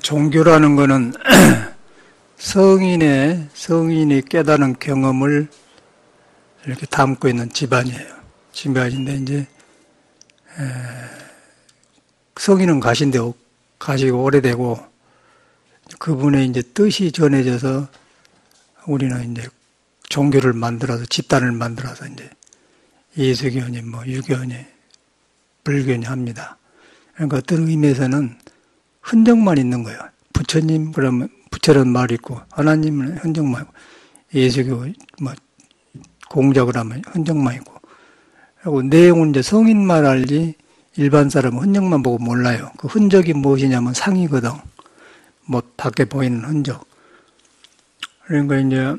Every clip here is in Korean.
종교라는 것은 성인이 깨달은 경험을 이렇게 담고 있는 집안이에요. 집안인데, 이제, 성인은 가시고 오래되고, 그분의 이제 뜻이 전해져서 우리는 이제 종교를 만들어서, 집단을 만들어서 이제 예수교니, 유교니, 불교니 합니다. 그러니까 어떤 의미에서는 흔적만 있는 거예요. 부처님, 그러면 부처라는 말이 있고, 하나님은 흔적만 있고, 예수교, 공작을 하면 흔적만 있고, 그리고 내용은 이제 성인만 알지, 일반 사람은 흔적만 보고 몰라요. 그 흔적이 무엇이냐면 상이거든. 밖에 보이는 흔적. 그러니까 이제,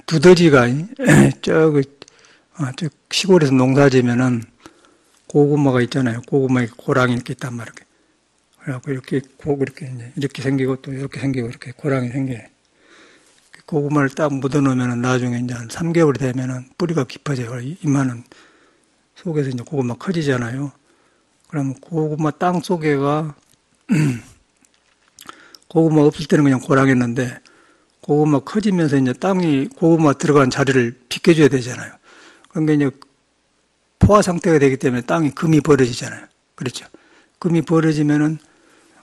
두더지가, 저 시골에서 농사 지면은 고구마가 있잖아요. 고구마에 고랑이 이렇게 있단 말이에요. 그래갖고 이렇게 생기고 또 이렇게 생기고 이렇게 고랑이 생겨요. 고구마를 딱 묻어 놓으면은 나중에 이제 한 3개월이 되면은 뿌리가 깊어져요. 이마는 속에서 이제 고구마 커지잖아요. 그러면 고구마 땅 속에가 고구마 없을 때는 그냥 고랑이었는데 고구마 커지면서 이제 땅이 고구마 들어간 자리를 비켜줘야 되잖아요. 그러니까 이제 포화 상태가 되기 때문에 땅이 금이 벌어지잖아요. 그렇죠. 금이 벌어지면은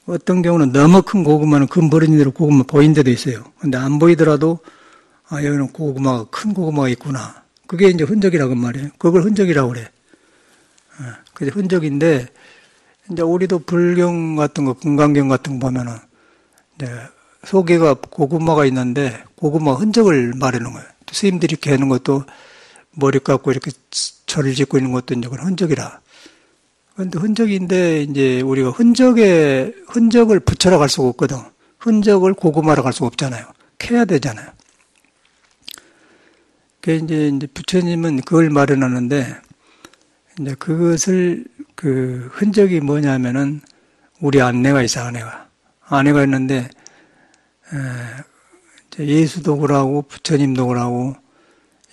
어떤 경우는 너무 큰 고구마는 금 벌어진 대로 고구마 보인 데도 있어요. 근데 안 보이더라도 여기는 큰 고구마가 있구나. 그게 이제 흔적이라고 말이에요. 그걸 흔적이라고 그래. 그게 흔적인데 이제 우리도 불경 같은 거, 금강경 같은 거 보면은 이제 속에가 고구마가 있는데 고구마 흔적을 말하는 거예요. 스님들이 이렇게 하는 것도 머리 깎고 이렇게 절을 짓고 있는 것도 이제 그건 흔적이라. 그런데 흔적인데 이제 우리가 흔적을 부처라 갈 수가 없거든. 흔적을 고구마라 갈 수가 없잖아요. 캐야 되잖아요. 그 이제 부처님은 그걸 말해놨는데 이제 그것을 흔적이 뭐냐면은 우리 아내가 있어, 아내가 있는데 예수도 그러고 부처님도 그러고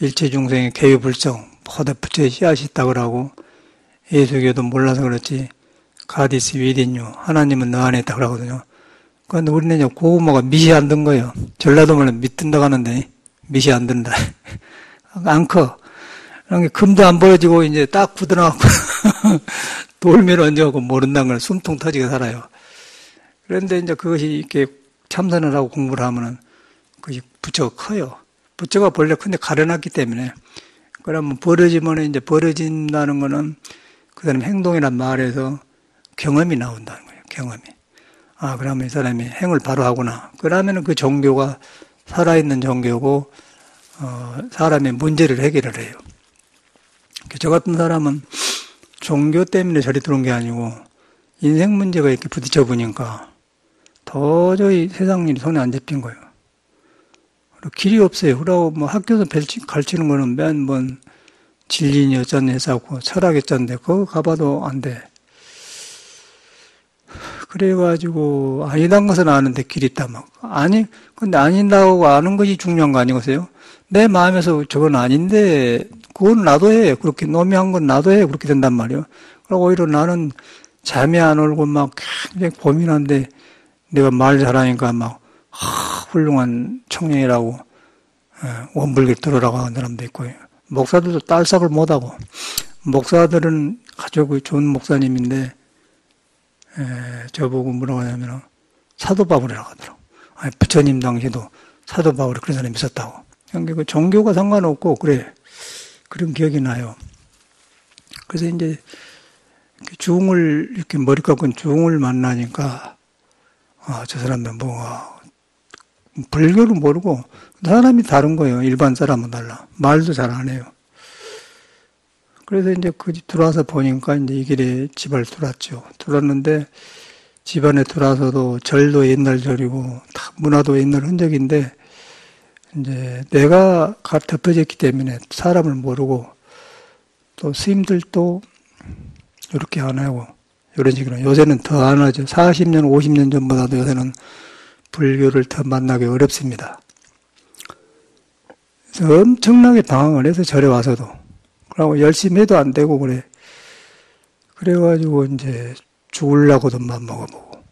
일체 중생의 개유불성 모두 부처의 씨앗이 있다 그러고 예수교도 몰라서 그렇지 가디스 위딘유 하나님은 너 안에 있다 그러거든요. 그런데 우리는 고구마가 밑이 안 든 거예요. 전라도 말로 밑 든다고 하는데 밑이 안 든다. 안 커. 그러니까 금도 안 벌어지고 이제 딱 굳어나갖고 돌미를 얹어갖고 모른다는 걸 숨통 터지게 살아요. 그런데 이제 그것이 이렇게 참선을 하고 공부를 하면은 그것이 부처가 커요. 부처가 본래 큰데 가려놨기 때문에. 그러면 벌어지면 이제 벌어진다는 거는 그 사람 행동이란 말에서 경험이 나온다는 거예요. 경험이. 그러면 이 사람이 행을 바로 하구나. 그러면은 그 종교가 살아있는 종교고, 사람의 문제를 해결을 해요. 저 같은 사람은 종교 때문에 저리 들어온 게 아니고, 인생 문제가 이렇게 부딪혀 보니까 도저히 세상 일이 손에 안 잡힌 거예요. 길이 없어요. 그러고 학교에서 가르치는 거는 맨 진리니 어쩌니 해서 철학이 어쩐데 그거 가봐도 안 돼. 그래가지고 아니란 것은 아는데 길이 있다 근데 아닌다고 아는 것이 중요한 거 아니겠어요? 내 마음에서 저건 아닌데 그건 나도 해. 그렇게 놈이 한 건 나도 해. 그렇게 된단 말이에요. 그리고 오히려 나는 잠이 안 오고 굉장히 고민한데 내가 말 잘하니까 훌륭한 청년이라고 원불교 들으라고 하는 사람도 있고 목사들도 딸싹을 못하고 목사들은 아주 좋은 목사님인데 저보고 뭐라고 하냐면 사도바울이라고 하더라고. 부처님 당시에도 사도바울이 그런 사람이 있었다고. 그러니까 종교가 상관없고 그런 기억이 나요. 그래서 이제 중을 이렇게 머리 깎은 중을 만나니까 저 사람은 불교를 모르고 사람이 다른 거예요. 일반 사람은 달라. 말도 잘 안 해요. 그래서 이제 그 집 들어와서 보니까 이제 이 길에 집을 들어왔죠. 들어왔는데 집 안에 들어와서도 절도 옛날 절이고 문화도 옛날 흔적인데 이제 내가 덮여졌기 때문에 사람을 모르고 또 스님들도 이렇게 안 하고 이런 식으로 요새는 더 안 하죠. 40년, 50년 전보다도 요새는 불교를 더 만나기 어렵습니다. 그래서 엄청나게 방황을 해서 절에 와서도. 그러고 열심히 해도 안 되고 그래. 그래가지고 이제 죽으려고도 맘먹어보고.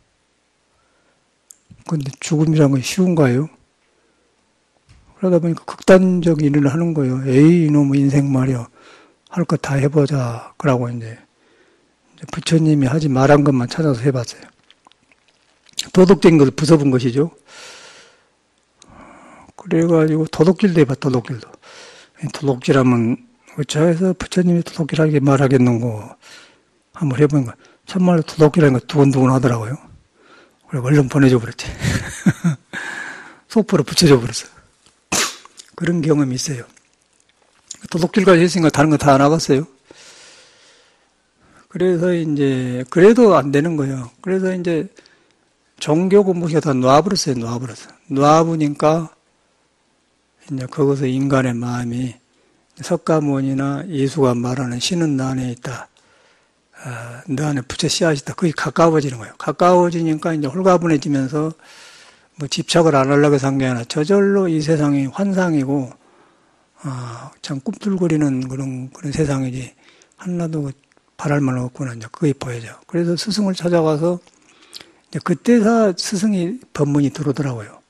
근데 죽음이란 건 쉬운가요? 그러다 보니까 극단적인 일을 하는 거예요. 에이, 이놈의 인생 말이야. 할 거 다 해보자. 그러고 이제 부처님이 하지 말한 것만 찾아서 해봤어요. 도덕적인 것을 부숴본 것이죠. 그래가지고 도둑질도 해봐, 도둑질도. 도둑질하면 어쩌해서 부처님이 도둑질하게 말하겠는고 한번 해보니까 참말로 도둑질하는 거 두근두근 하더라고요. 그래 얼른 보내줘 버렸지. 소포로 붙여줘 버렸어. 그런 경험이 있어요. 도둑질까지 했으니까 다른 거 다 안 하겠어요. 그래서 이제 그래도 안 되는 거예요. 그래서 이제 종교 공부가 다 놔버렸어요. 놔보니까 이제 거기서 인간의 마음이 석가모니나 예수가 말하는 신은 너 안에 있다. 너 안에 부처 씨앗이 있다. 거의 가까워지는 거예요. 가까워지니까 이제 홀가분해지면서 뭐 집착을 안 하려고 해서 한 게 아니라 저절로 이 세상이 환상이고, 참 꿈틀거리는 그런 세상이지. 하나도 바랄 만 없구나. 이제 그게 보여져. 그래서 스승을 찾아가서 이제 그때서 스승이 법문이 들어오더라고요.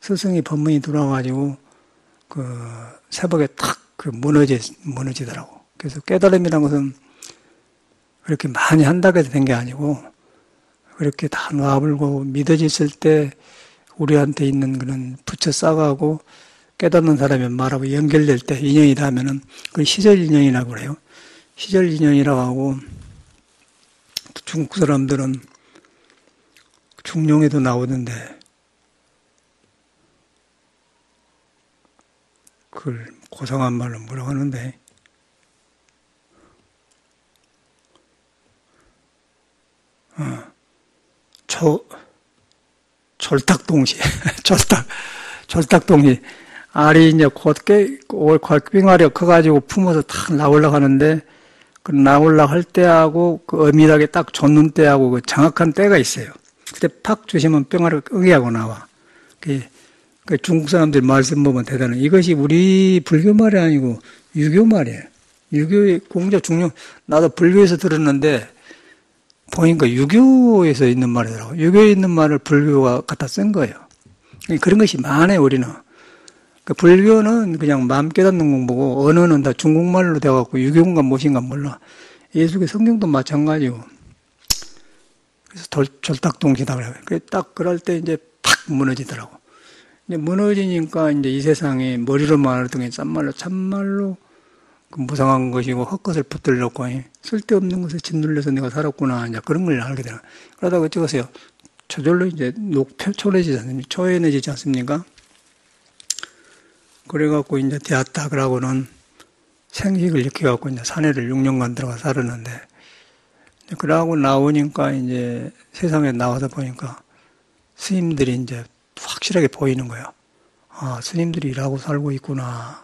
스승이 법문이 들어와가지고 새벽에 탁 무너지더라고. 그래서 깨달음이라는 것은 그렇게 많이 한다고 해서 된 게 아니고 그렇게 다 놔불고 믿어졌을 때 우리한테 있는 그런 부처 싹하고 깨닫는 사람이 말하고 연결될 때 인연이 닿으면은 그걸 시절 인연이라고 그래요. 시절 인연이라고 하고 중국 사람들은 중룡에도 나오던데 그걸 고상한 말로 뭐라고 하는데 졸탁동시 졸탁동시 알이 이제 곧 빙알이 커가지고 품어서 탁 나오려고 하는데 그 나오려고 할 때하고 그 어미하게 딱 줬는 때하고 그 정확한 때가 있어요. 그때 팍 주시면 뿅알이 응애하고 나와. 그 중국 사람들 말씀 보면 대단해. 이것이 우리 불교 말이 아니고 유교 말이에요. 유교의 공자 중용, 나도 불교에서 들었는데 보니까 유교에서 있는 말이더라고요. 유교에 있는 말을 불교가 갖다 쓴 거예요. 그런 것이 많아요, 우리는. 그 불교는 그냥 마음 깨닫는 공부고, 언어는 다 중국말로 돼갖고 유교인가 무엇인가 몰라. 예수의 성경도 마찬가지고. 그래서 졸탁동시다 그래요. 딱 그럴 때 이제 팍 무너지더라고. 이제 무너지니까 이제 이 세상에 머리로만 알았던 게 참말로 그 무상한 것이고 헛것을 붙들려고 쓸데없는 것에 짓눌려서 내가 살았구나. 이제 그런 걸 알게 되나. 그러다가 어쩌겠어요. 저절로 이제 초연해지지 않습니까? 그래갖고 이제 되었다 그러고는 생식을 일으켜갖고 이제 산에를 6년간 들어가 살았는데, 그러고 나오니까 이제 세상에 나와서 보니까 스님들이 이제 확실하게 보이는 거야. 아, 스님들이 일하고 살고 있구나.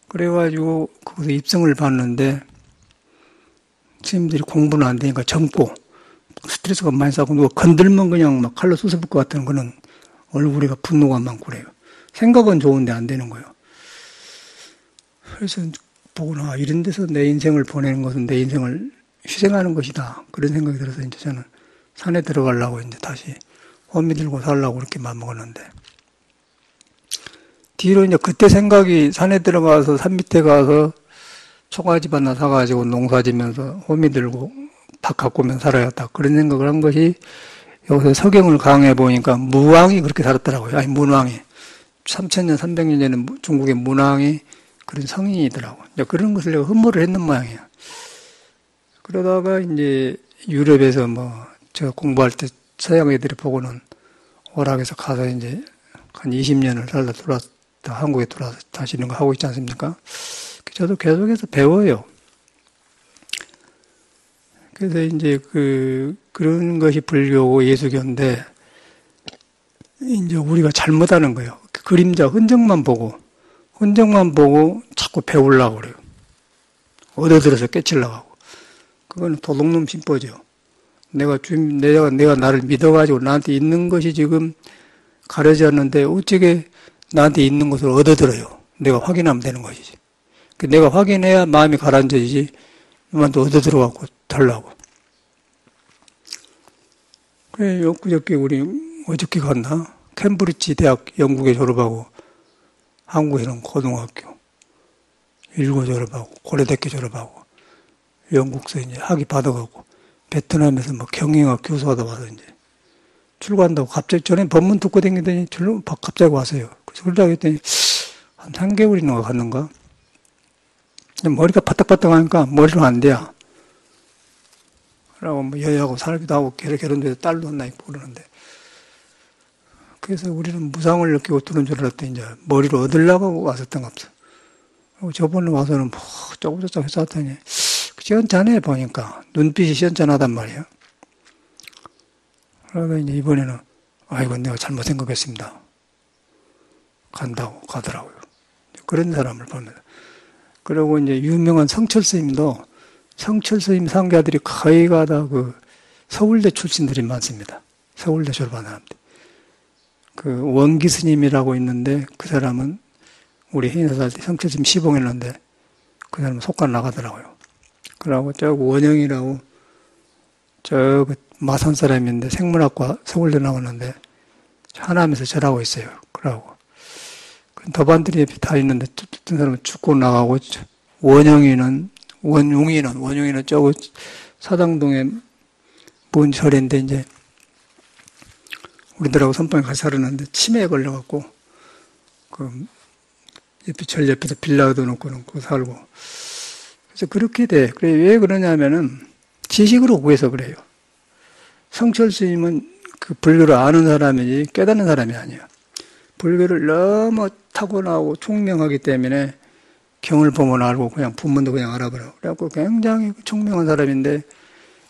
그래가지고 거기서 입성을 받는데 스님들이 공부는 안 되니까 젊고 스트레스가 많이 쌓고 누가 건들면 그냥 막 칼로 쑤셔볼 것 같은 그런 얼굴이가 분노가 많고 그래요. 생각은 좋은데 안 되는 거예요. 그래서 보거나 이런 데서 내 인생을 보내는 것은 내 인생을 희생하는 것이다. 그런 생각이 들어서 이제 저는 산에 들어가려고 이제 다시 호미 들고 살려고 그렇게 마음먹었는데, 뒤로 이제 그때 생각이 산에 들어가서 산 밑에 가서 초가집 하나 사가지고 농사 지면서 호미 들고 밥 가꾸면 살아야겠다. 그런 생각을 한 것이 여기서 서경을 강해 보니까 무왕이 그렇게 살았더라고요. 아니, 문왕이. 3000년, 300년 전에 중국의 문왕이 그런 성인이더라고요. 그런 것을 내가 흠모를 했는 모양이에요. 그러다가 이제 유럽에서 제가 공부할 때 서양 애들이 보고는 오락에서 가서 이제 한 20년을 살다 들어와서 한국에 들어와서 다시 이런 거 하고 있지 않습니까? 저도 계속해서 배워요. 그래서 이제 그런 것이 불교고 예수교인데, 이제 우리가 잘못하는 거예요. 그림자 흔적만 보고 자꾸 배우려고 그래요. 얻어들어서 깨치려고 하고. 그건 도둑놈 심보죠. 내가 나를 믿어가지고 나한테 있는 것이 지금 가려졌는데 어떻게 나한테 있는 것을 얻어들어요. 내가 확인하면 되는 것이지. 내가 확인해야 마음이 가라앉아지지. 이만도 얻어들어갖고 달라고. 그래, 엊그저께 우리 어저께 갔나? 캠브리지 대학 영국에 졸업하고 한국에는 고등학교 일고 졸업하고 고려대학교 졸업하고 영국서 이제 학위 받아가고 베트남에서 뭐 경영학 교수하다 와서 이제 출국한다고 갑자기 전에 법문 듣고 다니더니 갑자기 왔어요. 그래서 그러려고 했더니 한 3개월이나 갔는가? 머리가 바닥바닥 하니까 머리로 안 돼요. 라고 뭐 여자하고 살기도 하고 결혼돼서 딸도 하나 있고 그러는데 그래서 우리는 무상을 느끼고 들은 줄 알았더니 이제 머리를 얻으려고 왔었던 것 같아요. 그리고 저번에 와서는 뭐 쪼글쪼글 해서 왔더니 시원찮해 보니까 눈빛이 시원찮하단 말이에요. 그러다 이제 이번에는 아이고 내가 잘못 생각했습니다. 간다고 가더라고요. 그런 사람을 보면 그리고 이제 유명한 성철 스님도 성철 스님 상가들이 거의가 다 그 서울대 출신들이 많습니다. 서울대 졸업한 사람들. 그 원기 스님이라고 있는데 그 사람은 우리 해인사 살 때 성철 스님 시봉했는데 그 사람은 속간 나가더라고요. 그러고 저 원영이라고 저 마산 사람인데 생물학과 서울대 나왔는데 하남에서 절하고 있어요. 그러고 더반들이 다 있는데 어떤 사람은 죽고 나가고 원용이는 저거 사당동에 뭔 절인데 이제 우리들하고 선방에 같이 살았는데 치매에 걸려갖고 그 절 옆에서 빌라 얻어놓고는 그 살고 그래서 그렇게 돼. 그래 왜 그러냐면은 지식으로 구해서 그래요. 성철 스님은 그 불교를 아는 사람이지 깨닫는 사람이 아니에요. 불교를 너무 타고나고 총명하기 때문에 경을 보면 알고 그냥 본문도 그냥 알아버려. 그래갖고 굉장히 총명한 사람인데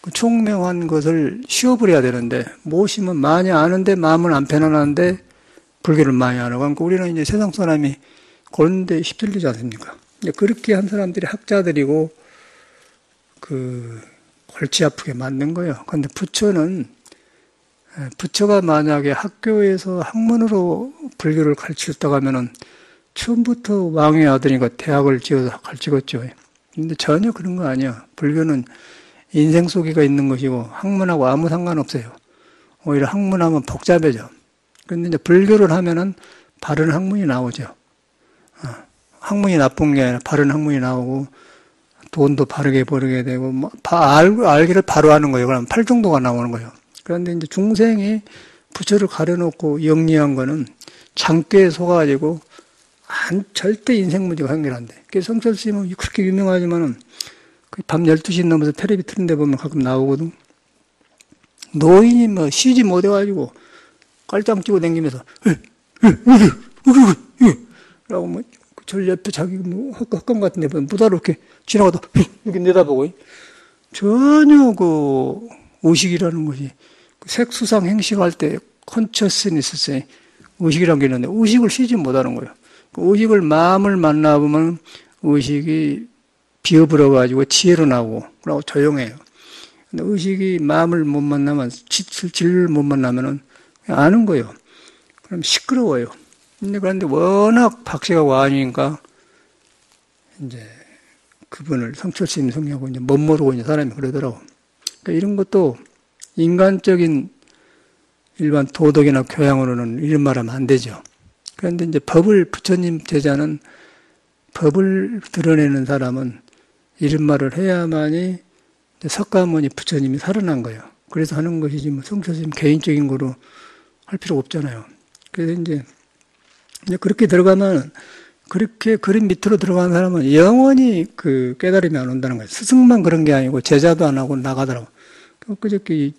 그 총명한 것을 쉬어버려야 되는데 모시면 많이 아는데 마음은 안 편안한데 불교를 많이 알아. 그러니까 우리는 이제 세상 사람이 그런 데 휩쓸리지 않습니까? 그렇게 한 사람들이 학자들이고 그 골치 아프게 만든 거예요. 그런데 부처가 만약에 학교에서 학문으로 불교를 가르쳤다고 하면은 처음부터 왕의 아들이니까 대학을 지어서 가르치겠죠. 근데 전혀 그런 거 아니야. 불교는 인생 속에가 있는 것이고 학문하고 아무 상관없어요. 오히려 학문하면 복잡해져. 그런데 이제 불교를 하면은 바른 학문이 나오죠. 학문이 나쁜 게 아니라 바른 학문이 나오고 돈도 바르게 벌게 되고 뭐 알기를 바로 하는 거예요. 그럼 팔정도가 나오는 거예요. 그런데 이제 중생이 부처를 가려놓고 영리한 거는 장꾀에 속아가지고 절대 인생 문제가 해결한대. 그래서 성철 스님은 그렇게 유명하지만은 밤 12시 넘어서 텔레비 틀은 데 보면 가끔 나오거든. 노인이 뭐 쉬지 못해가지고 깔짱 찌고 댕기면서 라고 뭐 절 옆에 자기 뭐 헛감 같은 데 보면 무다로 이렇게 지나가다 이렇게 내다보고 전혀 그 의식이라는 것이 색수상 행식할 때 컨셔스니스 의식이라는 게 있는데 의식을 쉬지 못하는 거예요. 의식을 마음을 만나보면 의식이 비어버려가지고 지혜로 나오고 그러고 조용해요. 근데 의식이 마음을 못 만나면 진리를 못 만나면은 아는 거예요. 그럼 시끄러워요. 근데 그런데 워낙 박씨가 와니까 이제 그분을 성철 스님 성리하고 이제 못 모르고 있는 사람이 그러더라고. 그러니까 이런 것도 인간적인 일반 도덕이나 교양으로는 이런 말하면 안 되죠. 그런데 이제 부처님 제자는 법을 드러내는 사람은 이런 말을 해야만이 석가모니 부처님이 살아난 거예요. 그래서 하는 것이지 뭐 성철 스님 개인적인 거로 할 필요가 없잖아요. 그래서 이제 그렇게 들어가면 그렇게 그림 밑으로 들어가는 사람은 영원히 그 깨달음이 안 온다는 거예요. 스승만 그런 게 아니고 제자도 안 하고 나가더라고. 그저께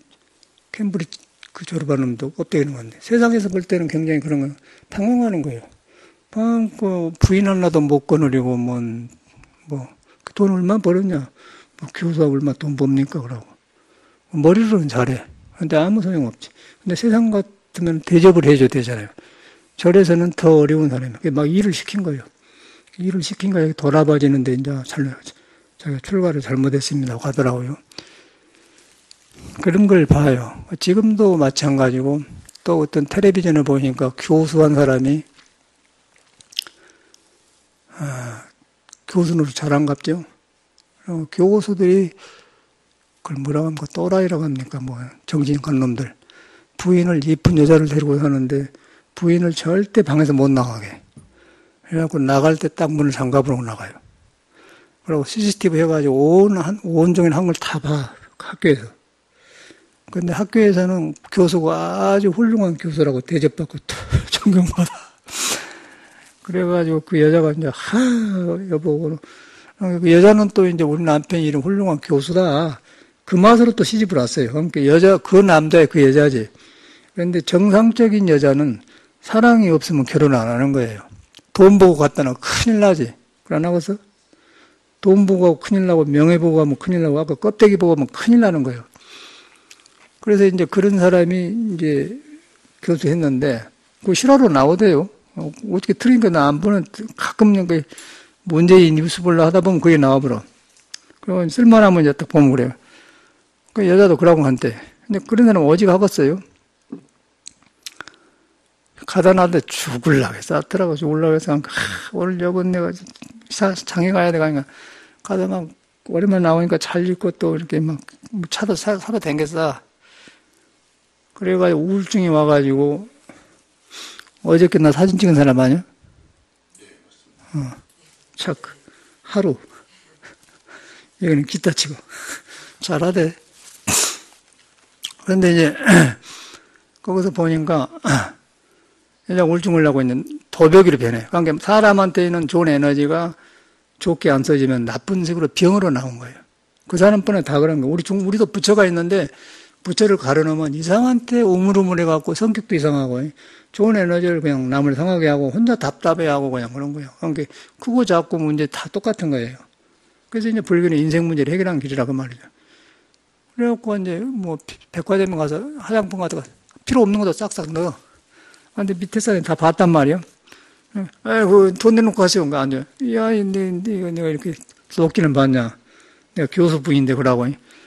캠브리지 그 졸업한 놈도 껍데기는 건데 세상에서 볼 때는 굉장히 그런 거 방황하는 거예요. 그 부인 하나도 못 거느리고 그 돈 얼마 벌었냐? 뭐 교수가 얼마 돈 법니까? 그러고 머리로는 잘해. 근데 아무 소용 없지. 근데 세상 같으면 대접을 해줘야 되잖아요. 절에서는 더 어려운 사람이에요. 막 일을 시킨 거예요. 일을 시킨 거예요. 돌아봐지는데 이제 자기가 출가를 잘못했습니다. 하더라고요. 그런 걸 봐요. 지금도 마찬가지고 또 어떤 텔레비전을 보니까 교수한 사람이 교수로 자랑갑죠. 교수들이 그걸 뭐라고 합니까? 또라이라고 합니까? 뭐 정신간 놈들. 부인을 이쁜 여자를 데리고 사는데 부인을 절대 방에서 못 나가게. 그래갖고 나갈 때 딱 문을 잠가보고 나가요. 그리고 CCTV 해가지고 온종일 한 걸 다 봐. 학교에서. 근데 학교에서는 교수가 아주 훌륭한 교수라고 대접받고 존경받아. 그래가지고 그 여자가 이제 여보, 그 여자는 또 이제 우리 남편이 이런 훌륭한 교수다. 그 맛으로 또 시집을 왔어요. 그러니까 그 남자의 그 여자지. 그런데 정상적인 여자는 사랑이 없으면 결혼 안 하는 거예요. 돈 보고 갔다 나 큰일 나지. 그러나 거기서 돈 보고 가고 큰일 나고 명예 보고 가면 큰일 나고 아까 껍데기 보고 가면 큰일 나는 거예요. 그래서 이제 그런 사람이 이제 교수했는데 그 실화로 나오대요. 어떻게 틀리니까 나 안 보는 가끔 그 문재인 뉴스 보려 하다 보면 그게 나와버려. 그리고 쓸만하면 이제 딱 보면 그래요. 그 여자도 그러고 한대. 근데 그런 사람 오직 하겠어요. 가다 나한테 죽을라고 해서 싸더라고 죽을라고 해서 오늘 여보 내가 장에 가야 돼 가니까 가다 막 오랜만에 나오니까 잘 입고 또 이렇게 막 차도 사다 댕겼어. 그래가지고 우울증이 와가지고 어저께 나 사진 찍은 사람 아니야? 체크 하루 여기는 기타 치고 잘하대. 그런데 이제 거기서 보니까 여자 우울증을 하고 있는 도벽이로 변해. 그러니까 사람한테는 좋은 에너지가 좋게 안 써지면 나쁜 식으로 병으로 나온 거예요. 그 사람뿐에 다 그런 거예요. 우리도 부처가 있는데 부처를 가려놓으면 이상한테 우물우물해갖고 성격도 이상하고 좋은 에너지를 그냥 남을 상하게 하고 혼자 답답해하고 그냥 그런 거예요. 그러니까 크고 작고 문제 다 똑같은 거예요. 그래서 이제 불교는 인생 문제를 해결하는 길이라 그 말이죠. 그래갖고 이제 뭐 백화점에 가서 화장품 같은 거 필요 없는 것도 싹싹 넣어. 근데 밑에 사람이 다 봤단 말이야. 돈 내놓고 가세요. 안 돼. 야, 이거 내가 이렇게 쏟기는 봤냐. 내가 교수 부인데 그러고.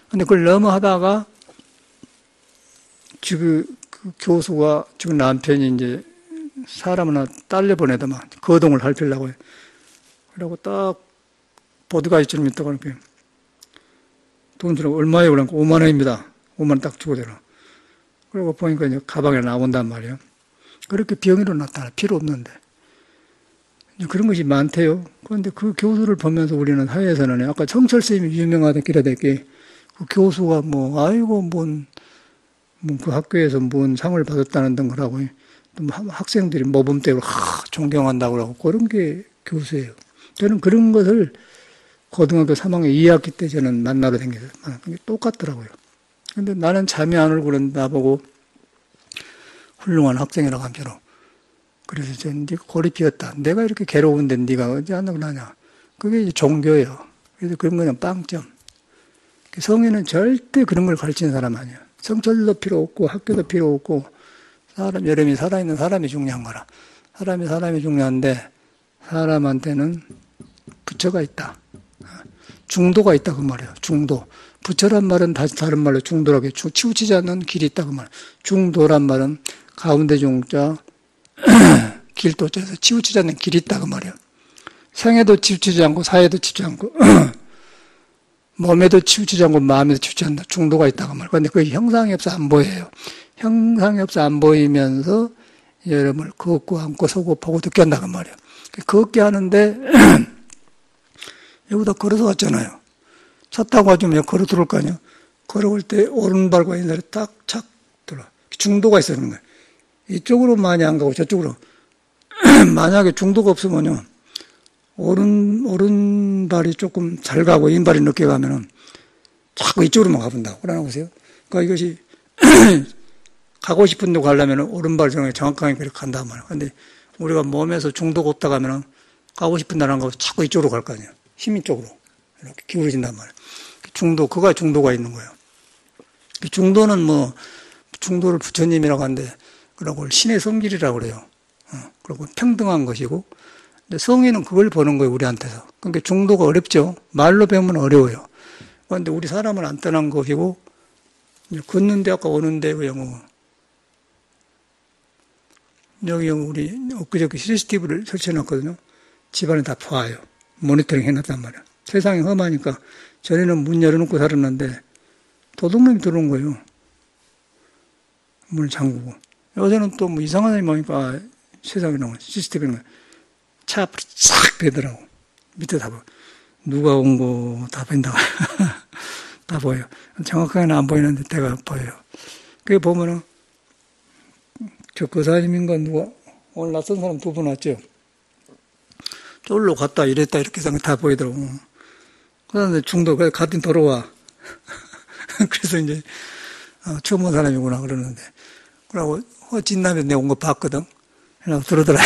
근데 그걸 너무 하다가 지금 그 교수가 지금 남편이 이제 사람 하나 딸려 보내더만 거동을 할피려고 해. 그러고 딱 보드가이처럼 있다고 이렇게 돈 주라고 얼마예요? 그러니까 5만 원입니다. 5만 원 딱 주고 되라. 그러고 보니까 이제 가방에 나온단 말이에요. 그렇게 병으로 나타나 필요 없는데 그런 것이 많대요. 그런데 그 교수를 보면서 우리는 사회에서는 아까 정철 선생님이 유명하다 기라됐게 그 교수가 뭐 아이고 그 학교에서 뭔 상을 받았다는 등 그러고 또 학생들이 모범대로 존경한다고 그러고 그런 게 교수예요. 저는 그런 것을 고등학교 3학년 2학기 때 저는 만나러 다녔어요. 똑같더라고요. 근데 나는 잠이 안 오고 그런 나보고 훌륭한 학생이라고 함대로. 그래서 저는 네가 골이 비었다. 내가 이렇게 괴로운데 네가 어디 안 나냐. 그게 이제 종교예요. 그래서 그런 거는 빵점. 성인은 절대 그런 걸 가르치는 사람 아니야. 성철도 필요 없고 학교도 필요 없고 여러분이 살아있는 사람이 중요한 거라. 사람이 중요한데 사람한테는 부처가 있다. 중도가 있다 그 말이에요. 중도. 부처란 말은 다른 말로 중도라고 해요. 치우치지 않는 길이 있다 그 말이에요. 중도란 말은 가운데 중자 길도자에서 치우치지 않는 길이 있다 그 말이에요. 생에도 치우치지 않고 사에도 치우치지 않고 몸에도 치우치지 않고 마음에도 치우치지 않는다. 중도가 있다 그 말이에요. 그런데 그게 형상이 없어 안 보여요. 형상이 없어 안 보이면서 여러분을 걷고 앉고 서고 보고 듣게 한다 그 말이에요. 걷게 하는데 여기다 걸어서 왔잖아요. 차 타고 와주면 걸어 들어올 거 아니에요. 걸어올 때 오른발과 왼발이 딱 착 들어. 중도가 있어야 하는 거예요. 이쪽으로 많이 안 가고 저쪽으로. 만약에 중도가 없으면요. 오른발이 조금 잘 가고 왼발이 늦게 가면은 자꾸 이쪽으로만 가본다고. 그러나 보세요. 그러니까 이것이 가고 싶은 데 가려면 오른발 정확하게 그렇게 간단 말이에요. 근데 우리가 몸에서 중도가 없다 가면은 가고 싶은 데를 안 가고 자꾸 이쪽으로 갈 거 아니에요. 힘이 쪽으로. 이렇게 기울어진단 말이에요. 그가 중도가 있는 거예요. 중도는 중도를 부처님이라고 하는데, 그러고 신의 성질이라고 그래요. 그리고 평등한 것이고, 근데 성인은 그걸 보는 거예요, 우리한테서. 그러니까 중도가 어렵죠. 말로 배우면 어려워요. 그런데 우리 사람은 안 떠난 것이고, 걷는데 아까 오는데 그냥 여기 우리 엊그저께 CCTV를 설치해놨거든요. 집안에 다 봐요. 모니터링 해놨단 말이야. 세상이 험하니까 전에는 문 열어놓고 살았는데 도둑놈이 들어온 거예요. 문을 잠그고. 요새는 또 뭐 이상한 사람이 보니까 세상에 나오는 시스템이 차 앞으로 싹 빼더라고. 밑에 다 보여. 누가 온 거 다 보인다. 다 보여. 정확하게는 안 보이는데 대가 보여요. 그게 보면은 저 거사님인가 누가 오늘 낯선 사람 두 분 왔죠. 쫄로 갔다 이랬다 이렇게 다 보이더라고. 그다음에 중도 그래서 같은 돌아와. 그래서 이제 처음 온 사람이구나 그러는데 그러고 진남에서 내가 온 거 봤거든. 그래서 들어더라.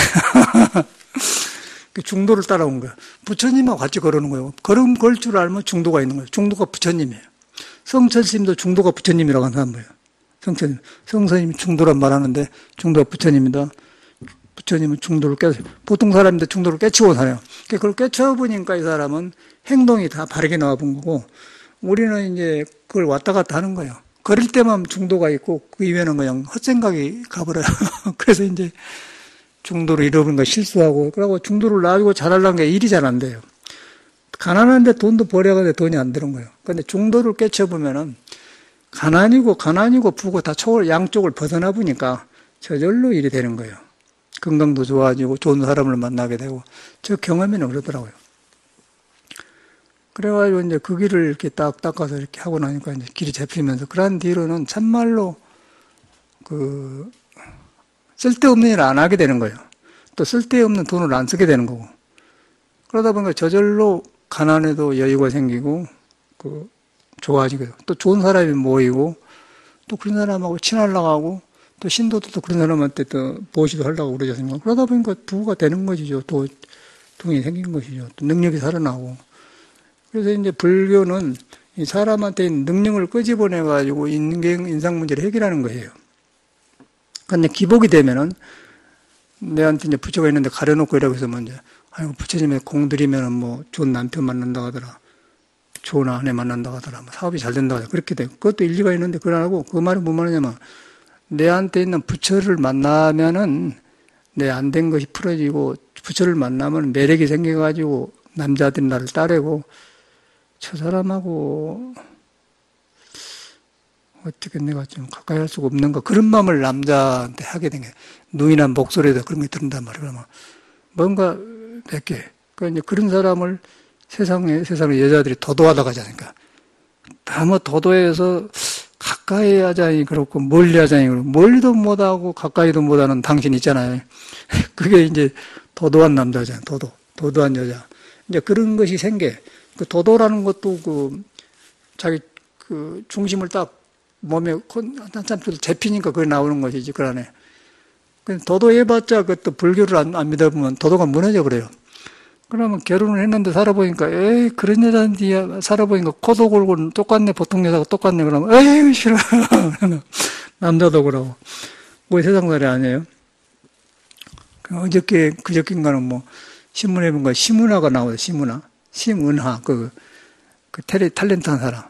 중도를 따라온 거야. 부처님하고 같이 걸어오는 거예요. 걸 줄 알면 중도가 있는 거예요. 중도가 부처님이에요. 성철스님도 중도가 부처님이라고 하는 사람 뭐예요. 성철님. 성스님이 중도란 말하는데 중도가 부처님이다. 부처님은 중도를 보통 사람인데 중도를 깨치고 살아요. 그걸 깨쳐보니까 이 사람은 행동이 다 바르게 나와본 거고 우리는 이제 그걸 왔다 갔다 하는 거예요. 걸을 때만 중도가 있고 그 이외에는 그냥 헛생각이 가버려요. 그래서 이제 중도를 잃어버린 거 실수하고 그러고 중도를 놔주고 잘하려는 게 일이 잘 안 돼요. 가난한데 돈도 벌여가는데 돈이 안 드는 거예요. 그런데 중도를 깨쳐보면은 가난이고 부고 다 양쪽을 벗어나 보니까 저절로 일이 되는 거예요. 건강도 좋아지고 좋은 사람을 만나게 되고 저 경험에는 그러더라고요. 그래가지고 이제 그 길을 이렇게 딱 닦아서 이렇게 하고 나니까 이제 길이 잡히면서 그런 뒤로는 참말로 쓸데없는 일을 안 하게 되는 거예요. 또 쓸데없는 돈을 안 쓰게 되는 거고. 그러다 보니까 저절로 가난에도 여유가 생기고 좋아지고 또 좋은 사람이 모이고 또 그런 사람하고 친하려고 하고 또 신도들도 그런 사람한테 또 보시도 하려고 그러지 않습니까? 그러다 보니까 부가 되는 것이죠. 또 돈이 생긴 것이죠. 또 능력이 살아나고. 그래서 이제 불교는 이 사람한테 능력을 끄집어내가지고 인상 문제를 해결하는 거예요. 근데 기복이 되면은 내한테 이제 부처가 있는데 가려놓고 이라고 해서 먼저 아이고 부처님의 공들이면은 뭐 좋은 남편 만난다 하더라. 좋은 아내 만난다 하더라. 뭐 사업이 잘 된다 하더라. 그렇게 돼. 그것도 일리가 있는데 그러고 그 말은 뭔 말이냐면 내한테 있는 부처를 만나면은 내 안 된 것이 풀어지고 부처를 만나면 매력이 생겨가지고 남자들이 나를 따르고 저 사람하고 어떻게 내가 좀 가까이 할 수가 없는가 그런 마음을 남자한테 하게 된 거예요. 누이나 목소리에도 그런 게 들은단 말이에요. 그러면 뭔가 몇 개. 그러니까 이제 그런 사람을 세상에 여자들이 도도하다고 하지 않습니까? 다 뭐 도도해서 가까이 하자니 그렇고 멀리 하자니 그렇고 멀리도 못하고 가까이도 못하는 당신 있잖아요. 그게 이제 도도한 남자잖아요. 도도한 여자. 이제 그런 것이 생겨. 그 도도라는 것도 자기 중심을 딱 몸에 한참 잡히니까 그게 나오는 것이지, 그 안에. 도도해봤자 그것도 불교를 안 믿어보면 도도가 무너져 버려요. 그러면 결혼을 했는데 살아보니까, 그런 여자한테 살아보니까 코도 골고 똑같네, 보통 여자가 똑같네, 그러면, 싫어. 남자도 그러고. 뭐 세상살이 아니에요. 그저께인가는 뭐, 신문에 보니까 심은하가 나오죠, 심은하. 심은하, 탤런트한 사람.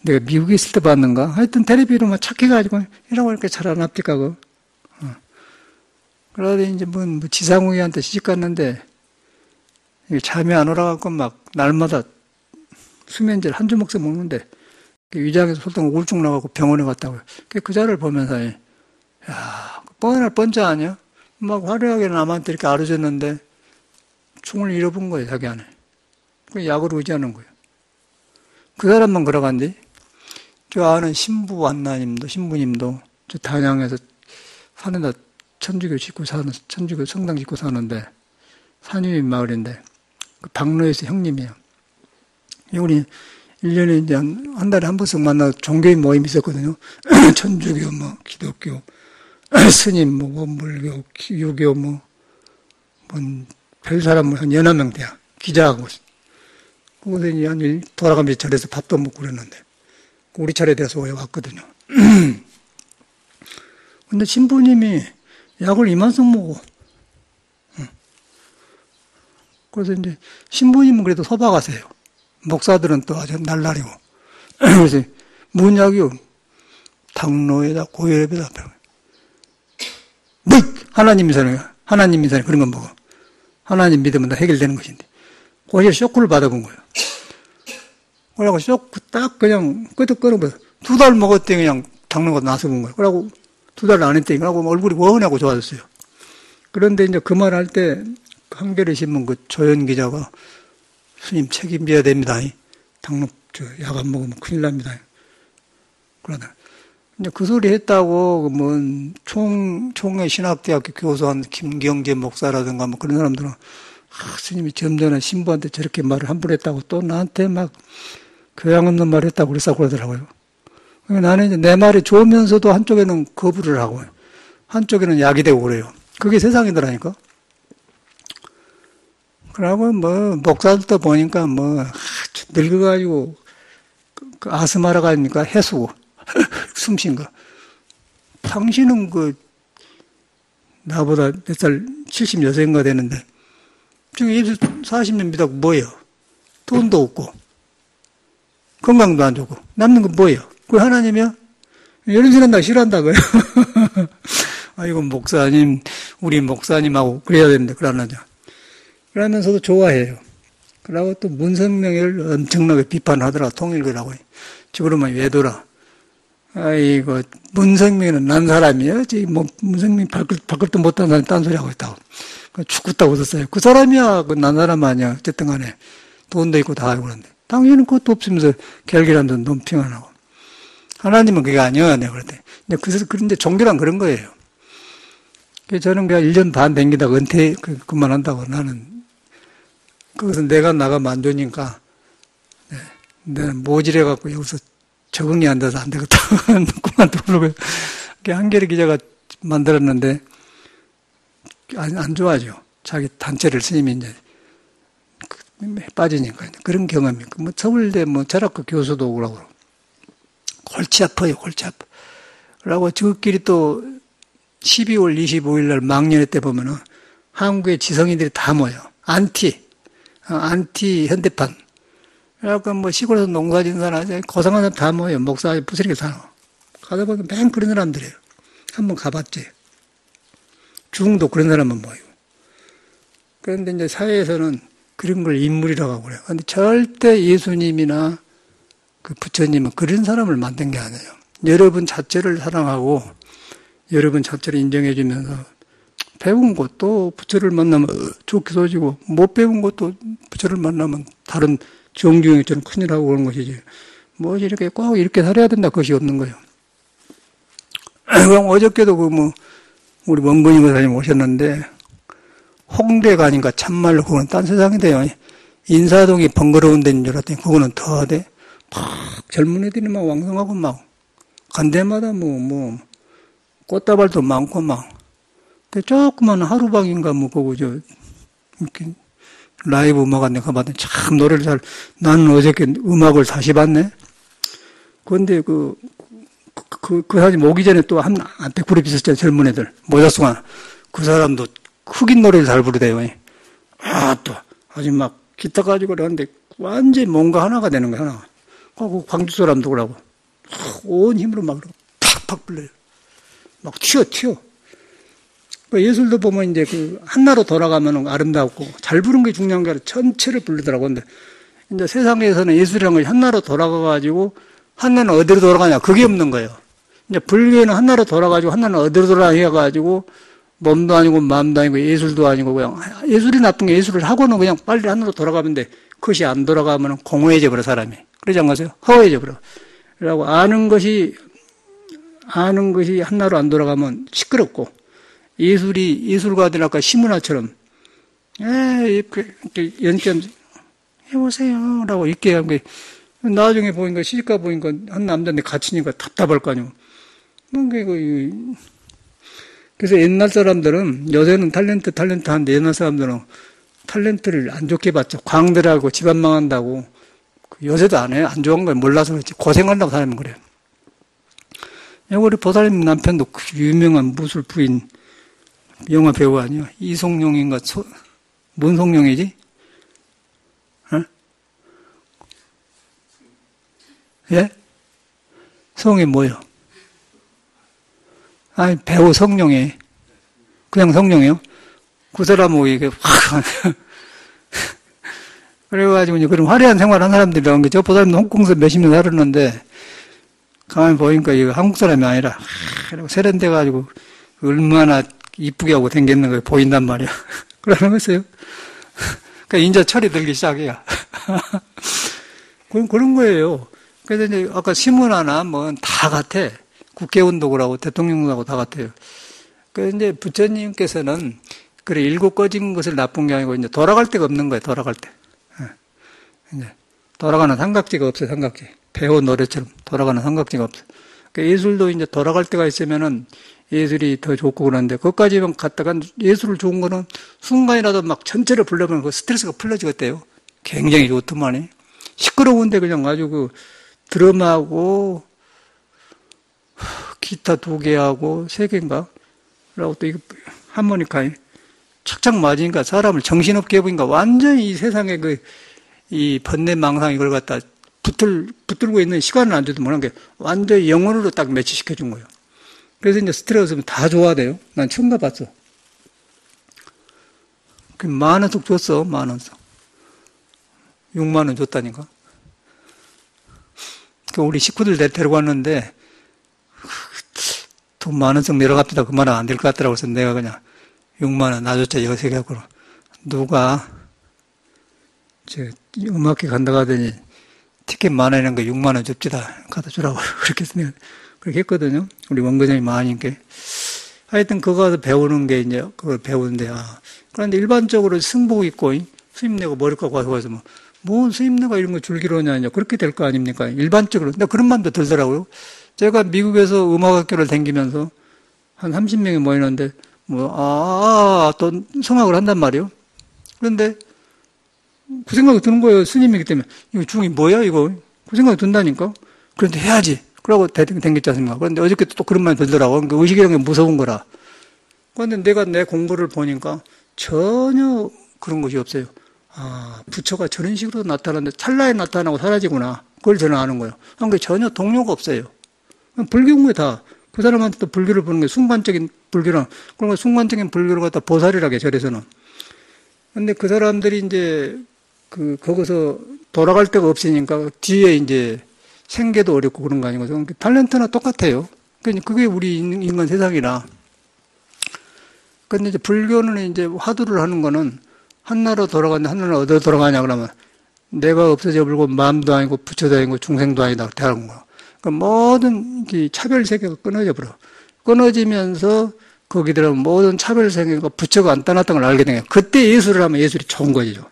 내가 미국에 있을 때 봤는가? 하여튼 텔레비로 막 착해가지고, 이러고 이렇게 잘 안 합니까, 그러다 이제 뭐 지상우이한테 시집 갔는데, 잠이 안 오라갖고 막 날마다 수면제를 한 주먹씩 먹는데 위장에서 솔당 우울증 나가고 병원에 갔다고요. 그 자를 보면서 뻔할 뻔자 아니야? 막 화려하게 남한테 이렇게 아르졌는데 총을 잃어본 거예요, 자기 안에. 그 약을 의지하는 거예요. 그 사람만 걸어간디. 저 아는 신부님도 저 단양에서 사는데 천주교 성당 짓고 사는데 산유인 마을인데 그 박로에서 형님이에요. 우리 1년에 이제 한 달에 한 번씩 만나 종교인 모임이 있었거든요. 천주교, 기독교, 스님, 원불교, 유교, 별 사람 한 9명 돼요. 기자하고. 거기서 이제 한 돌아가면서 절에서 밥도 먹고 그랬는데, 우리 차례에 대해서 왔거든요. 근데 신부님이 약을 이만큼 먹어. 그래서 이제 신부님은 그래도 소박하세요. 목사들은 또 아주 날라리고. 그래서 문약이요. 당뇨에다 고혈압에다 뭐 하나님 미사네 그런 건 먹어. 하나님 믿으면 다 해결되는 것인데. 거기에 쇼크를 받아본 거예요. 그래갖고 쇼크 딱 그냥 끄덕거리고 2달 먹었더니 그냥 당뇨가 나서 본 거예요. 그러고 2달 안 했더니 그러고 얼굴이 훤하고 좋아졌어요. 그런데 이제 그 말 할 때 한겨레 신문 그 조연 기자가 스님 책임져야 됩니다. 당뇨 약 안 먹으면 큰일 납니다. 그러다 이제 그 소리 했다고 뭐 총회 신학대학교 교수한 김경재 목사라든가 뭐 그런 사람들은 스님이 좀 전에 신부한테 저렇게 말을 함부로 했다고 또 나한테 막 교양 없는 말을 했다고 그러더라고요. 나는 이제 내 말이 좋으면서도 한쪽에는 거부를 하고 한쪽에는 약이 되고 그래요. 그게 세상이더라니까. 그러고 뭐 목사들도 보니까 뭐 늙어가지고 그 아스마라가 아닙니까? 해수 숨쉰 거. 당신은 그 나보다 몇 살 76인가 되는데 지금 40년 믿다고 뭐예요? 돈도 없고 건강도 안 좋고 남는 건 뭐예요? 그 하나님이야? 열심히 싫어한다고요. 아이고 목사님 우리 목사님하고 그래야 되는데 그러나죠. 그러면서도 좋아해요. 그러고 또 문성명을 엄청나게 비판하더라. 통일교라고. 그러면 왜 돌아? 아이고 문성명은 난 사람이에요. 뭐 문성명 발걸도 못한 사람이 딴소리 하고 있다고. 죽겠다고 웃었어요. 그 사람이야. 그 난 사람 아니야. 어쨌든 간에 돈도 있고 다 하고 그러는데 당신은 그것도 없으면서 결결한 돈 너무 평안하고. 하나님은 그게 아니야. 내가 그랬더니. 그런데 종교란 그런 거예요. 저는 그냥 1년 반 댕기다가 그만한다고 나는. 그것은 내가 나가면 안 좋으니까, 내가 모질해갖고 여기서 적응이 안 돼서 안 되겠다. 그만두고, 한겨레 기자가 만들었는데, 안 좋아하죠. 자기 단체를 스님이 이제, 빠지니까. 그런 경험이. 뭐, 서울대 뭐, 철학과 교수도 오라고. 골치 아파요, 골치 아파. 그러고 저끼리 또, 12월 25일 날 망년회 때 보면은, 한국의 지성인들이 다 모여. 안티 현대판. 약간 뭐 시골에서 농사 짓는 사람, 고상한 사람 다 모여. 목사 부스러기 살아. 가다 보면 맨 그런 사람들이에요. 한번 가봤지. 중도 그런 사람만 모이고. 그런데 이제 사회에서는 그런 걸 인물이라고 하고 그래요. 근데 절대 예수님이나 그 부처님은 그런 사람을 만든 게 아니에요. 여러분 자체를 사랑하고 여러분 자체를 인정해주면서 배운 것도 부처를 만나면 좋게 소지고 못 배운 것도 부처를 만나면 다른 정주행처럼 큰일 하고 그런 것이지. 뭐 이렇게 꼭 이렇게 살아야 된다 그것이 없는 거예요. 그럼 어저께도 우리 원근이 목사님 오셨는데 홍대 가니까 참말로 그거는 딴 세상인데요. 인사동이 번거로운 데인 줄 알았더니 그거는 더하대. 막 젊은 애들이 막 왕성하고 막 간 데마다 꽃다발도 많고 막. 조그만 하루방인가 거고 이렇게 라이브 음악한 데 가봤더니 참 노래를 나는 어저께 음악을 다시 봤네. 그런데 그 사진 오기 전에 또 앞에 그룹 있었잖아요. 젊은 애들. 모자송아. 그 사람도 흑인 노래를 잘 부르대요. 또 아주 막 기타 가지고 그러는데 완전히 뭔가 하나가 되는 거야, 하나가. 그 광주 사람도 그러고. 온 힘으로 막 팍팍 불러요. 막 튀어. 예술도 보면 이제 한나로 돌아가면 아름답고 잘 부른 게 중요한 게 아니라 전체를 부르더라고. 근데 이제 세상에서는 예술이라는 것이 한나로 돌아가가지고 한나는 어디로 돌아가냐. 그게 없는 거예요. 이제 불교에는 한나로 돌아가지고 한나는 어디로 돌아가가지고 몸도 아니고 마음도 아니고 예술도 아니고 그냥 예술이 나쁜 게 예술을 하고는 그냥 빨리 하늘로 돌아가면 돼. 그것이 안 돌아가면 공허해져 버려 사람이. 그러지 않으세요? 허해져 버려. 그러고 아는 것이 한나로 안 돌아가면 시끄럽고 예술가들 아까 시문화처럼 이렇게 연점 해보세요 라고 이렇게 한 게 나중에 보니까 시집가 보니까 한 남자인데 갇히니까 답답할 거 아니에요. 그래서 옛날 사람들은 요새는 탤런트 하는데 옛날 사람들은 탤런트를 안 좋게 봤죠. 광들하고 집안 망한다고. 요새도 안 해요. 안 좋은 걸 몰라서 그렇지. 고생한다고 사람은 그래요. 우리 보살님 남편도 그 유명한 무술 부인 영화 배우 아니야? 이송룡인가 뭔 송룡이지? 어? 예? 성이 뭐요? 아니 배우 성룡이 그냥 성룡이요? 그 사람하고 이게 확 그래가지고 이제 그런 화려한 생활한 사람들이라는 게 저 보살님도 홍콩에서 몇십 년 살았는데 가만히 보니까 이거 한국 사람이 아니라, 그리고 세련돼가지고, 얼마나 이쁘게 하고 댕겼는 거 보인단 말이야. 그러는 거였어요. 그러니까 인자 철이 들기 시작해요. 그런 거예요. 그래서 이제 아까 신문하나 뭐 다 같아. 국회운동하고 대통령하고 다 같아요. 그래서 이제 부처님께서는 그래 일곱 꺼진 것을 나쁜 게 아니고 이제 돌아갈 데가 없는 거예요. 돌아갈 때. 이제 돌아가는 삼각지가 없어요. 삼각지. 배우 노래처럼 돌아가는 삼각지가 없어요. 그러니까 예술도 이제 돌아갈 때가 있으면은 예술이 더 좋고 그러는데 그것까지만 갔다가 예술을 좋은 거는 순간이라도 막 전체를 불러보면 그 스트레스가 풀려지겠대요. 굉장히 좋더만이. 시끄러운데 그냥 아주 그 드럼하고 기타 2개하고 3개인가? 라고 또 이거 하모니카에 착착 맞으니까 사람을 정신없게 해보니까 완전히 이 세상에 이 번뇌망상 이걸 갖다 붙들고 있는 시간을 안 줘도 모르는 게 완전히 영혼으로 딱 매치시켜준 거예요. 그래서 이제 스트레스는 다 좋아돼요. 난 처음 가봤어. 그 10,000원씩 줬어, 10,000원씩. 60,000원 줬다니까. 우리 식구들 데리고 왔는데, 돈 10,000원씩 내려갑니다. 그 말은 안 될 것 같더라고. 그래서 내가 그냥 60,000원 놔줬자 여색하고 누가 음악회 간다고 하더니 티켓 10,000원인 거 60,000원 줍시다. 갖다 주라고. 그렇게 해서 내가 그렇게 했거든요. 우리 원근장이 많으니까. 하여튼 그거 가서 배우는 게 이제 그걸 배우는데, 그런데 일반적으로 승복 있고, 수입내고 머리 깎고 와서 뭐 수입내가 이런 거 줄기로 하냐, 그렇게 될 거 아닙니까? 일반적으로. 근데 그런 마음도 들더라고요. 제가 미국에서 음악학교를 다니면서 한 30명이 모이는데, 또 성악을 한단 말이에요. 그런데 그 생각이 드는 거예요. 스님이기 때문에. 이거 중이 뭐야, 이거? 그 생각이 든다니까? 그런데 해야지. 그러고 댕겼지 않습니까? 그런데 어저께 또 그런 말이 들더라고. 그러니까 의식이라는 게 무서운 거라. 그런데 내가 내 공부를 보니까 전혀 그런 것이 없어요. 부처가 저런 식으로 나타나는데 찰나에 나타나고 사라지구나. 그걸 저는 아는 거예요. 그러니까 전혀 동료가 없어요. 불교인 다. 그 사람한테 또 불교를 보는 게 순간적인 불교랑, 그런 거 순간적인 불교를 갖다 보살이라고 해, 절에서는. 근데 그 사람들이 이제, 거기서 돌아갈 데가 없으니까 뒤에 이제 생계도 어렵고 그런 거 아니고, 탤런트나 똑같아요. 그게 우리 인간 세상이라. 근데 이제 불교는 이제 화두를 하는 거는 한나라로 돌아가는데 한나라로 어디로 돌아가냐 그러면 내가 없어져 버리고 마음도 아니고 부처도 아니고 중생도 아니다. 대하는 거야. 그러니까 모든 차별 세계가 끊어져 버려. 끊어지면서 거기 들어가면 모든 차별 세계가 부처가 안 떠났다는 걸 알게 되는 거야. 그때 예술을 하면 예술이 좋은 거죠.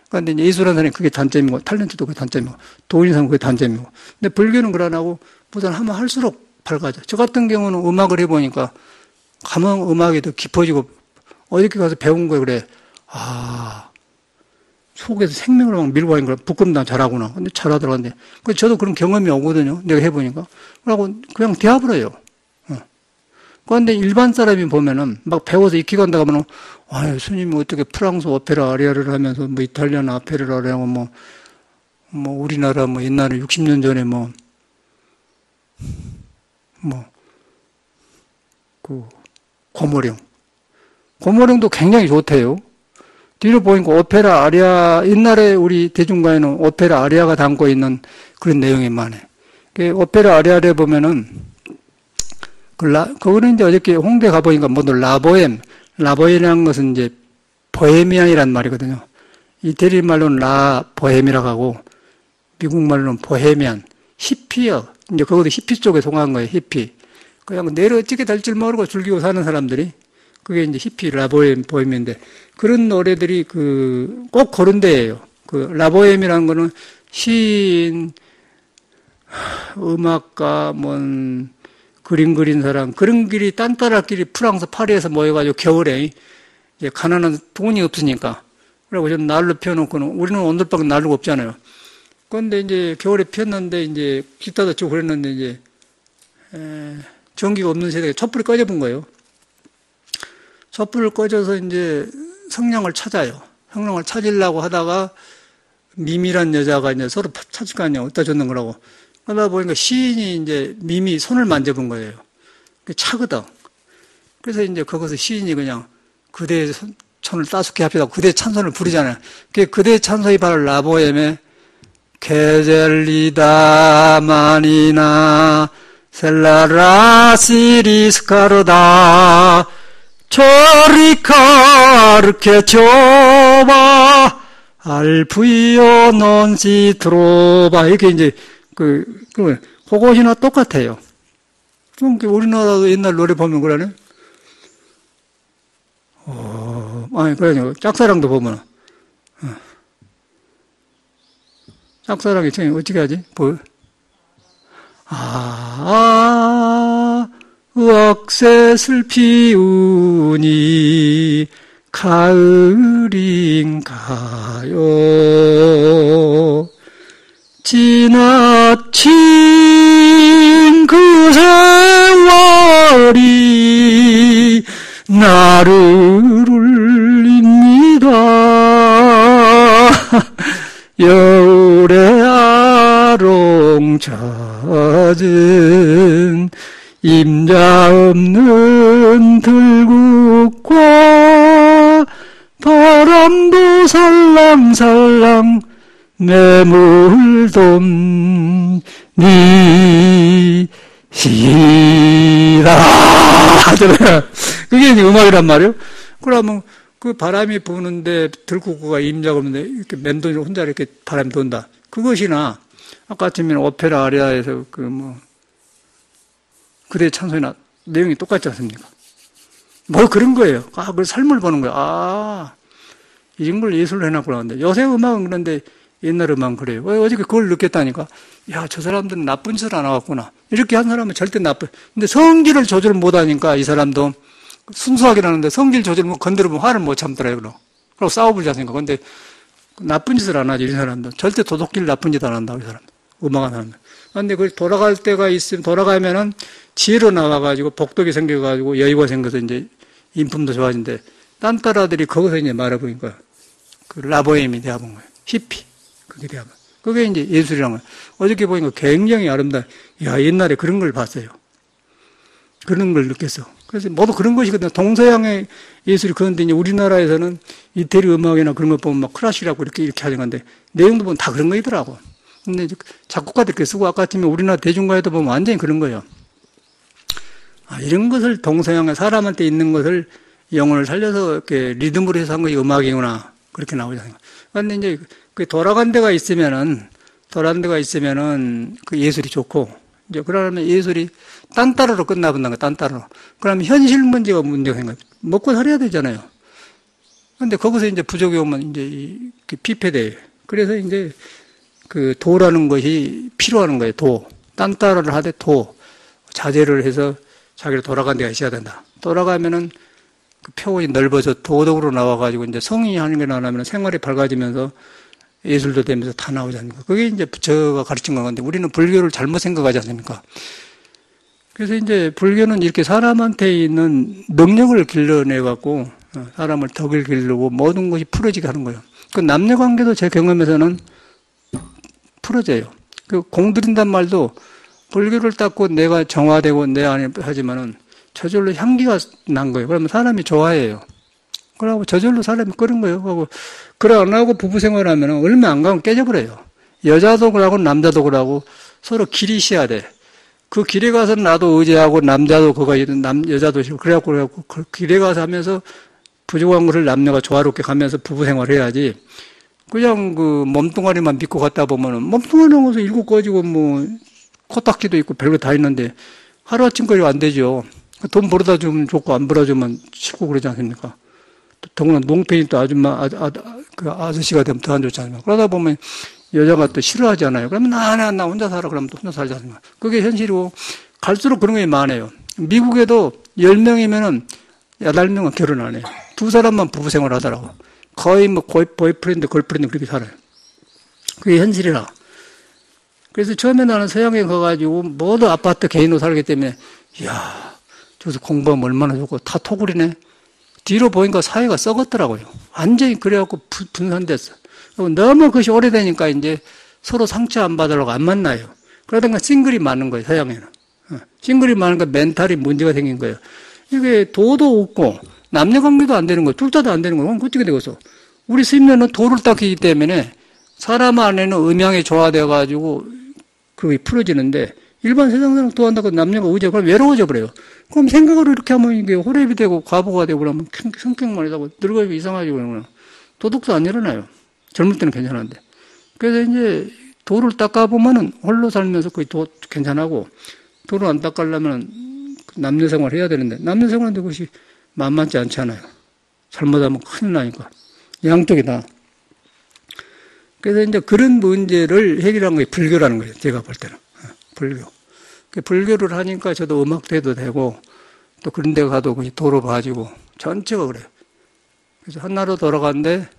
그런데 이제 예술하는 사람이 그게 단점이고 탤런트도 그게 단점이고 도인이 사람은 그게 단점이고. 근데 불교는 그러나고 보다 하면 할수록 밝아져. 저 같은 경우는 음악을 해보니까 가면 음악이 더 깊어지고 어저께 가서 배운 거예요. 그래. 속에서 생명을 막 밀고 가는 거야. 부끄럽다 잘하구나. 근데 잘하더라는데. 저도 그런 경험이 오거든요. 내가 해보니까. 그러고 그냥 대합을 해요. 그런데 일반 사람이 보면은 막 배워서 익히 간다고 하면 스님이 어떻게 프랑스 오페라 아리아를 하면서 뭐 이탈리안 오페라를 하고 뭐 우리나라 옛날에 60년 전에 고모령도 굉장히 좋대요. 뒤로 보니까 오페라 아리아, 옛날에 우리 대중가에는 오페라 아리아가 담고 있는 그런 내용이 많아요. 오페라 아리아를 보면은, 그거는 이제 어저께 홍대 가보니까 라보엠이라는 것은 이제 보헤미안이란 말이거든요. 이태리 말로는 보헤미라고 하고, 미국 말로는 보헤미안, 히피어, 이제 그것도 히피 쪽에 속한 거예요, 히피. 그냥 내일 어떻게 될 줄 모르고 즐기고 사는 사람들이, 그게 이제 히피, 보헤미인데, 그런 노래들이 꼭 그런 데예요. 라보엠이라는 거는 시인, 음악가, 그림 그린 사람, 그런 길이 딴따라끼리 프랑스 파리에서 모여가지고 겨울에 이제 가난한 돈이 없으니까. 그리고 좀 난로 펴놓고는 우리는 온돌밖에 난로가 없잖아요. 그런데 이제 겨울에 폈는데 이제 기타도 치고 그랬는데 이제 전기가 없는 세대에 촛불이 꺼져본 거예요. 촛불을 꺼져서 이제 성령을 찾아요. 성령을 찾으려고 하다가 미미란 여자가 이제 서로 찾을 거 아니에요. 어디다 줬는 거라고. 그러다 보니까 시인이 이제 미미 손을 만져본 거예요. 차거든. 그래서 이제 거기서 시인이 그냥 그대의 손을 따숩게 합시다. 그대의 찬송을 부르잖아요. 그대의 찬송이 바로 라보엠의 케젤리다 마니나 셀라라 시리스카르다 초리카르케 초바 알프이오 논시 트로바 이렇게 이제 그것이나 똑같아요. 좀 우리나라도 옛날 노래 보면 그러네. 아니 그러냐 짝사랑도 보면 짝사랑이 참 어떻게 하지? 억새 피우니 가을인가요? 지나친 그 세월이 나를 울립니다. 여울에 아롱찾은 임자 없는 들국과 바람도 살랑살랑 매물돈 니시다. 그게 이제 음악이란 말이에요. 그러면 그 바람이 부는데 들국구가 임자가 없는데 이렇게 맴돈이 혼자 이렇게 바람이 돈다. 그것이나 아까 같으면 오페라 아리아에서 그대 찬송이나 내용이 똑같지 않습니까? 뭐 그런 거예요. 그 삶을 보는 거예요. 이런 걸 예술로 해놨구나. 근데 요새 음악은 그런데 옛날 음악은 그래요. 어저께 그걸 느꼈다니까. 야, 저 사람들은 나쁜 짓을 안 하겠구나. 이렇게 한 사람은 절대 근데 성질을 조절 못하니까 이 사람도 순수하게 하는데 성질 조절 건드리면 화를 못 참더라고요. 그리고 싸워보지 않습니까? 근데 나쁜 짓을 안 하죠, 이 사람도. 절대 도둑질 나쁜 짓 안 한다고, 이 사람. 음악 안 하면. 근데 그 돌아갈 때가 있으면, 돌아가면은 지혜로 나와가지고 복덕이 생겨가지고 여유가 생겨서 이제 인품도 좋아진대. 딴 딸아들이 거기서 이제 말해보니까 거예요. 그 라보엠이 되어본 거예요. 히피. 그게 되어본. 그게 이제 예술이란 거예요. 어저께 보니까 굉장히 아름다워. 야, 옛날에 그런 걸 봤어요. 그런 걸 느꼈어. 그래서 모두 그런 것이거든요. 동서양의 예술이 그런데 이제 우리나라에서는 이태리 음악이나 그런 거 보면 막 클래식이라고 이렇게 하는 건데 내용도 보면 다 그런 거이더라고. 근데 작곡가들 이렇게 쓰고 아까 같으면 우리나라 대중가에도 보면 완전히 그런 거예요. 이런 것을 동서양의 사람한테 있는 것을 영혼을 살려서 이렇게 리듬으로 해서 한 것이 음악이구나. 그렇게 나오잖아요. 그런데 이제 그 돌아간 데가 있으면은 그 예술이 좋고 이제 그러면 예술이 딴따로로 끝나본다는 거야, 딴따로로. 그러면 현실 문제가 생겨요. 먹고 살아야 되잖아요. 근데 거기서 이제 부족이 오면 이제 피폐돼요. 그래서 이제 그 도라는 것이 필요한 거예요, 도. 딴따로를 하되 도. 자제를 해서 자기를 돌아간 데가 있어야 된다. 돌아가면은 그 표본이 넓어져 도덕으로 나와가지고 이제 성인이 하는 게 나오면 생활이 밝아지면서 예술도 되면서 다 나오지 않습니까? 그게 이제 부처가 가르친 건데 우리는 불교를 잘못 생각하지 않습니까? 그래서 이제 불교는 이렇게 사람한테 있는 능력을 길러내갖고 사람을 덕을 기르고 모든 것이 풀어지게 하는 거예요. 그 남녀 관계도 제 경험에서는 풀어져요. 그 공들인단 말도 불교를 닦고 내가 정화되고 내 안에 하지만은 저절로 향기가 난 거예요. 그러면 사람이 좋아해요. 그러고 저절로 사람이 끓은 거예요. 하고 그래 안 하고 부부 생활하면 얼마 안 가면 깨져버려요. 여자도 그러고 남자도 그러고 서로 길이 있어야 돼. 그 길에 가서 나도 의지하고 남자도 그거 여자도 싫고 그래갖고 그 길에 가서 하면서 부족한 것을 남녀가 조화롭게 가면서 부부 생활을 해야지. 그냥 그 몸뚱아리만 믿고 갔다 보면은 몸뚱아리 나가서 일곱 꺼지고 뭐 코딱지도 있고 별거 다 있는데 하루아침거리가 안 되죠. 돈 벌어다 주면 좋고 안 벌어주면 싫고 그러지 않습니까? 더구나 농편이 또 그 아저씨가 되면 더 안 좋지 않습니까? 그러다 보면 여자가 또 싫어하잖아요. 그러면 나 혼자 살아. 그러면 또 혼자 살지 않습니까? 그게 현실이고 갈수록 그런 게 많아요. 미국에도 10명이면은 8명은 결혼 안 해요. 2사람만 부부 생활 하더라고. 거의 뭐 보이프렌드, 걸프렌드 그렇게 살아요. 그게 현실이라. 그래서 처음에 나는 서양에 가가지고 모두 아파트 개인으로 살기 때문에 이야 저기서 공부하면 얼마나 좋고 다 토굴이네. 뒤로 보니까 사회가 썩었더라고요. 완전히 그래갖고 분산됐어. 너무 그것이 오래되니까 이제 서로 상처 안 받으려고 안 만나요. 그러다가 싱글이 많은 거예요, 서양에는. 싱글이 많으니까 멘탈이 문제가 생긴 거예요. 이게 도도 없고 남녀 관계도 안 되는 거예요. 둘 다도 안 되는 거예요. 그럼 어떻게 되겠어? 우리 스님네는 도를 닦기 때문에 사람 안에는 음양이 조화되어가지고 그게 풀어지는데 일반 세상 사람 도한다고 남녀가 의지하고 그럼 외로워져 버려요. 그럼 생각을 이렇게 하면 이게 호랩이 되고 과부가 되고 그러면 성격만 하다고 늙어지고 이상하지 그러면 도덕도 안 일어나요. 젊을 때는 괜찮은데. 그래서 이제 도를 닦아보면은 홀로 살면서 거의 도 괜찮하고 도를 안 닦으려면 남녀 생활 해야 되는데 남녀 생활인데 그것이 만만치 않잖아요. 잘못하면 큰일 나니까. 양쪽이 다. 그래서 이제 그런 문제를 해결한 게 불교라는 거예요. 제가 볼 때는. 불교. 불교를 하니까 저도 음악대도 되고 또 그런 데 가도 도로 봐지고 전체가 그래요. 그래서 한나라로 돌아갔는데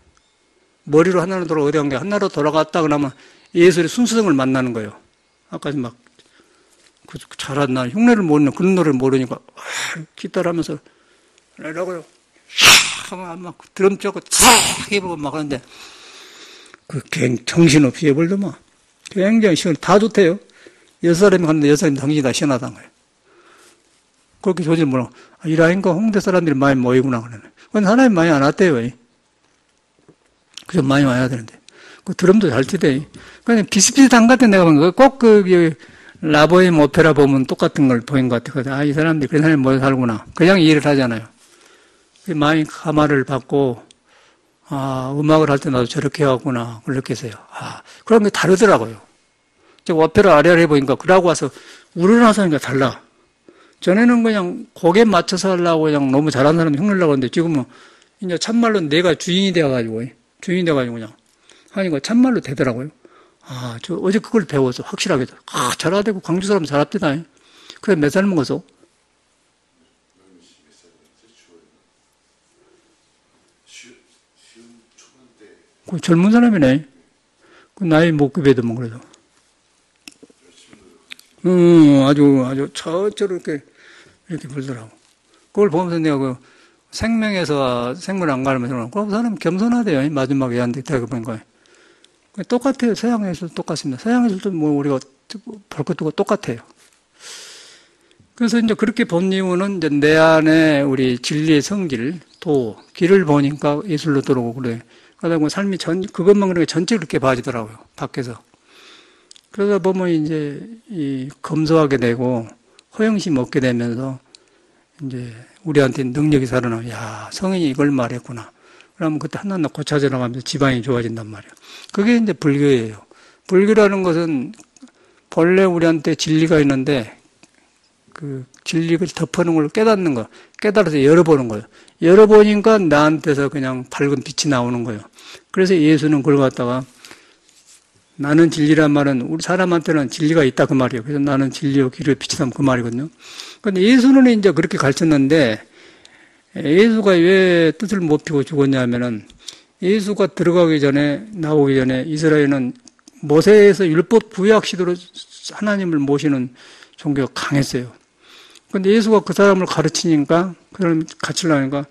머리로 한나라로 돌아가 어디 간 게 한나라로 돌아갔다 그러면 예술의 순수성을 만나는 거예요. 아까 막 잘한다. 흉내를 모르는 그런 노래를 모르니까 기타를 하면서 라고요. 막 드럼 쳐고 탁 해보고 막 하는데 그 정신없이 해버리더만 굉장히 시원 다 좋대요. 6사람이 갔는데 6사람이 당신이 다 시원하다는 거예요. 그렇게 조질 뭐라 이라니까 홍대 사람들이 많이 모이구나 그러네. 그건 하나님 많이 안 왔대요. 그래서 많이 와야 되는데 그 드럼도 잘 치대. 그냥 비슷비슷한 것 같아 내가 본 거. 꼭 그 라보엠 오페라 보면 똑같은 걸 보인 것 같아. 아, 이 사람들이 그런 사람이 모여 살구나. 그냥 이해를 하잖아요. 많이 가마를 받고 아, 음악을 할 때 나도 저렇게 해왔구나. 그렇게 해서요. 아, 그런 게 다르더라고요. 제가 오페라 아리아를 해보니까 그러고 와서 우러나서 하니까 달라. 전에는 그냥 곡에 맞춰서 하려고 그냥 너무 잘하는 사람 흉내려고 하는데 지금은 이제 참말로 내가 주인이 돼가지고 그냥 하니까 참말로 되더라고요. 아, 저 어제 그걸 배워서 확실하게. 아, 잘하대고 광주 사람 잘합디다. 그래 몇 살 먹어서? 그 젊은 사람이네. 그 나이 못 급여도만 그래도. 아주 저렇게 이렇게 불더라고. 그걸 보면서 내가 그 생명에서 생물 안 가르면서 그 사람 겸손하대요. 마지막에 한테 대고 보니까. 똑같아요. 서양에서도 똑같습니다. 서양에서도 뭐 우리가 볼 것도 똑같아요. 그래서 이제 그렇게 본 이유는 이제 내 안에 우리 진리의 성질, 길을 보니까 예술로 들어오고 그래. 그러다 보면 삶이 그것만 그렇게 전체 그렇게 봐지더라고요. 밖에서. 그러다 보면 이제 검소하게 되고 허영심 얻게 되면서 이제 우리한테 능력이 살아나요. 야, 성인이 이걸 말했구나. 그러면 그때 하나하나 고쳐져 나가면서 지방이 좋아진단 말이에요. 그게 이제 불교예요. 불교라는 것은 본래 우리한테 진리가 있는데 그 진리를 덮어놓은 걸 깨닫는 거, 깨달아서 열어보는 거예요. 열어보니까 나한테서 그냥 밝은 빛이 나오는 거예요. 그래서 예수는 그걸 갖다가 나는 진리란 말은 우리 사람한테는 진리가 있다 그 말이에요. 그래서 나는 진리요 길을 빛이다 그 말이거든요. 그런데 예수는 이제 그렇게 가르쳤는데 예수가 왜 뜻을 못 피고 죽었냐면은 예수가 들어가기 전에 나오기 전에 이스라엘은 모세에서 율법 구약 시대로 하나님을 모시는 종교가 강했어요. 그런데 예수가 그 사람을 가르치니까 그 사람을 가르치려니까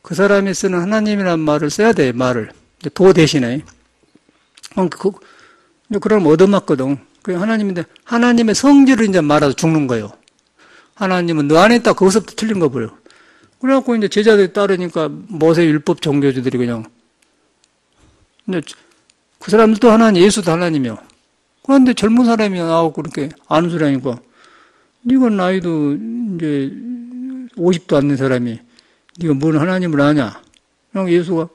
그 사람이 쓰는 하나님이라는 말을 써야 돼. 말을 도 대신에 그럼 얻어맞거든. 그 하나님인데 하나님의 성질을 이제 말아서 죽는 거예요. 하나님은 너 안에 있다. 거기서부터 틀린 거 보여. 그래갖고 이제 제자들이 따르니까 모세 율법 종교주들이 그냥 이제 그 사람들도 하나님, 예수도 하나님이요. 그런데 젊은 사람이 나오고 그렇게 아는 소리 하니까 네가 나이도 이제 50도 안 된 사람이 네가 뭔 하나님을 아냐? 그냥 예수가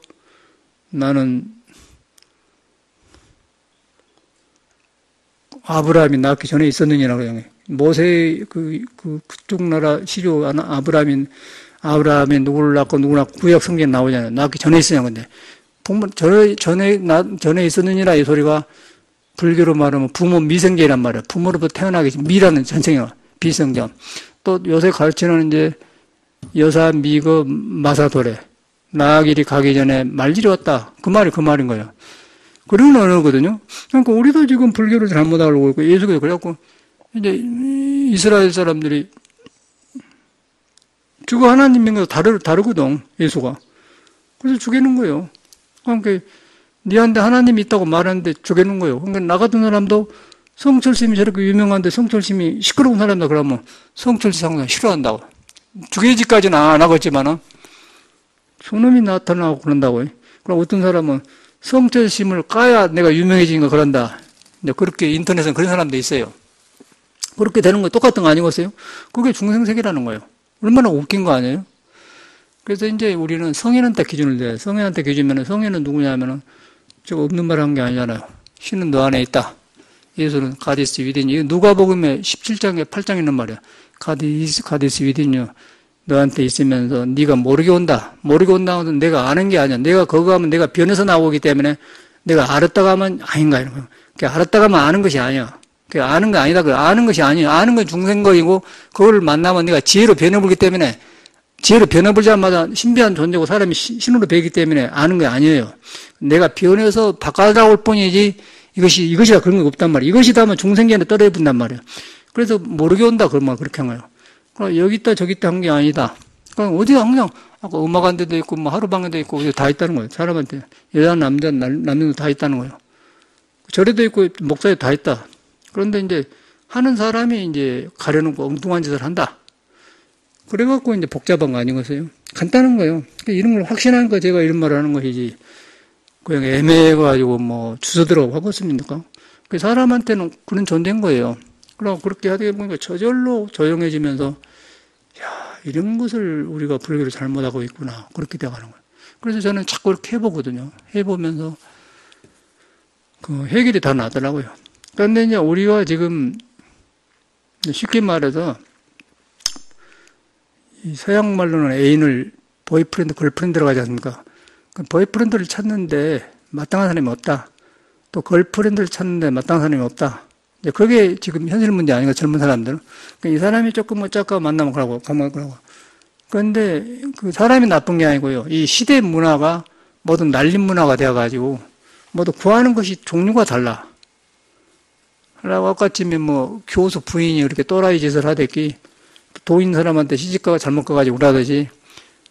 나는 아브라함이 낳기 전에 있었느니라 그냥 모세 그쪽 나라 시조 아브라함이 누구를 낳고 누구 낳고 구약 성경에 나오잖아요. 낳기 전에 있으냐 근데 전에 있었느니라 이 소리가 불교로 말하면 부모 미생계란 말이에요. 부모로부터 태어나기 전 미라는 전생이야. 비성경. 또 요새 가르치는 이제 여사 미거 마사도래. 나아길이 가기 전에 말질이 왔다. 그 말인 거예요. 그런 언어거든요. 그러니까 우리도 지금 불교를 잘못 알고 있고 예수가 그래갖고 이제 이스라엘 사람들이 주가 하나님인 거 다르거든. 예수가. 그래서 죽이는 거예요. 그러니까 니한테 하나님이 있다고 말하는데 죽이는 거예요. 그러니까 나 같은 사람도 성철심이 저렇게 유명한데 성철심이 시끄러운 사람이다 그러면 성철심 상상 싫어한다고. 죽이지까지는 안 하겠지만은 저놈이 나타나고 그런다고. 그럼 어떤 사람은 성철심을 까야 내가 유명해지는 거 그런다. 이제 그렇게 인터넷은 그런 사람도 있어요. 그렇게 되는 거 똑같은 거 아니겠어요? 그게 중생세계라는 거예요. 얼마나 웃긴 거 아니에요? 그래서 이제 우리는 성인한테 기준을 대요. 성인한테 기준이면 성인은 누구냐면은 저 없는 말 한 게 아니잖아요. 신은 너 안에 있다. 예수는 가디스 위딘. 이거 누가복음에 17장에 8장에 있는 말이야. 가디스 위딘요. 너한테 있으면서 네가 모르게 온다. 모르게 온다는 내가 아는 게 아니야. 내가 거기 가면 내가 변해서 나오기 때문에 내가 알았다가 하면 아닌가 이런 거. 알았다가 하면 아는 것이 아니야. 아는 거 아니다. 아는 것이 아니야. 아는 건 중생거이고 그걸 만나면 내가 지혜로 변해보기 때문에 지혜로 변해보자마자 신비한 존재고 사람이 신으로 배기 때문에 아는 게 아니에요. 내가 변해서 바꿔나올 뿐이지 이것이라 그런 거 없단 말이에요. 이것이다 하면 중생계에 떨어져 본단 말이에요. 그래서 모르게 온다 그러면 그렇게 한 거예요. 그럼 여기 있다 저기 있다 한 게 아니다. 그럼 어디가 그냥 아까 음악한데도 있고 뭐 하루방에도 있고 어디 다 있다는 거예요. 사람한테 여자 남자 남녀도 다 있다는 거예요. 절에도 있고 목사에도 다 있다. 그런데 이제 하는 사람이 이제 가려놓고 엉뚱한 짓을 한다. 그래갖고 이제 복잡한 거 아니겠어요? 간단한 거예요. 이런 걸 확신하는 거 제가 이런 말을 하는 것이지. 그냥 애매해가지고 뭐 주워들어가고 하겠습니까? 사람한테는 그런 존재인 거예요. 그럼 그렇게 하다 보니까 저절로 조용해지면서, 야, 이런 것을 우리가 불교를 잘못하고 있구나. 그렇게 돼가는 거예요. 그래서 저는 자꾸 이렇게 해보거든요. 해보면서, 그 해결이 다 나더라고요. 그런데 이제 우리가 지금 쉽게 말해서, 이 서양 말로는 애인을 보이프렌드, 걸프렌드라고 하지 않습니까? 보이프렌드를 찾는데 마땅한 사람이 없다. 또 걸프렌드를 찾는데 마땅한 사람이 없다. 이제 그게 지금 현실 문제 아닌가, 젊은 사람들은. 이 사람이 조금 어쩌까 만나면 그러고. 그런데 그 사람이 나쁜 게 아니고요. 이 시대 문화가 모두 날림 문화가 되어가지고 모두 구하는 것이 종류가 달라. 그러고 아까쯤에 뭐 교수 부인이 이렇게 또라이 짓을 하듯이 돈 있는 사람한테 시집가가 잘못 가가지고 그러듯이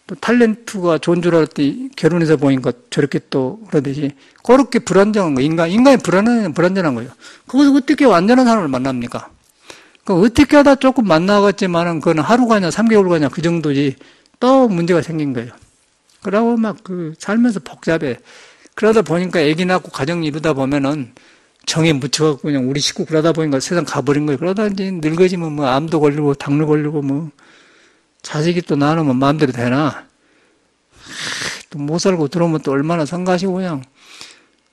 또 탤런트가 좋은 줄 알았더니 결혼해서 보니까 저렇게 또 그러듯이 그렇게 불안정한 거. 인간이 불안전한 거예요. 거기서 어떻게 완전한 사람을 만납니까? 어떻게 하다 조금 만나겠지만은 그건 하루 가냐 3개월 가냐 그 정도지 또 문제가 생긴 거예요. 그러고 막 살면서 복잡해. 그러다 보니까 애기 낳고 가정 이루다 보면은 정에 묻혀갖고 그냥 우리 식구 그러다 보니까 세상 가버린 거예요. 그러다 이제 늙어지면 뭐 암도 걸리고 당뇨 걸리고 뭐 자식이 또 낳으면 마음대로 되나? 또 못 살고 들어오면 또 얼마나 성가시고 그냥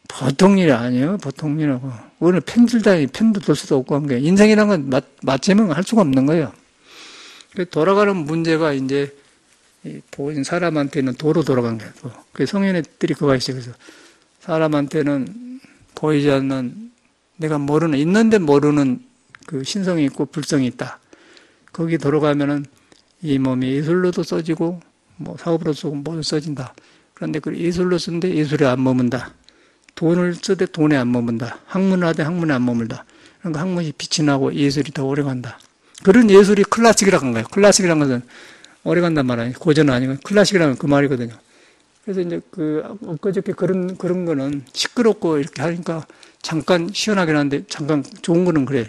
보통 일이 아니에요. 보통 일이라고. 오늘 편들다니 편도 들 수도 없고 한 게 인생이란 건 맞지면 할 수가 없는 거예요. 돌아가는 문제가 이제 보인 사람한테는 도로 돌아간 거예요. 그 성인애들이 그거 있어요. 그래서 사람한테는 보이지 않는 내가 모르는 있는데 모르는 그 신성이 있고 불성이 있다. 거기 돌아가면은 이 몸이 예술로도 써지고 뭐 사업으로 쓰고 모두 써진다. 그런데 그 예술로 쓰는데 예술에 안 머문다. 돈을 쓰되 돈에 안 머문다. 학문을 하되 학문에 안 머물다. 그러니까 학문이 빛이 나고 예술이 더 오래 간다. 그런 예술이 클래식이라고 한 거예요. 클래식이라는 것은 오래 간단 말 아니에요. 고전은 아니고 클래식이라는 그 말이거든요. 그래서 이제 엊그저께 그런 거는 시끄럽고 이렇게 하니까 잠깐 시원하긴 한데 잠깐 좋은 거는 그래.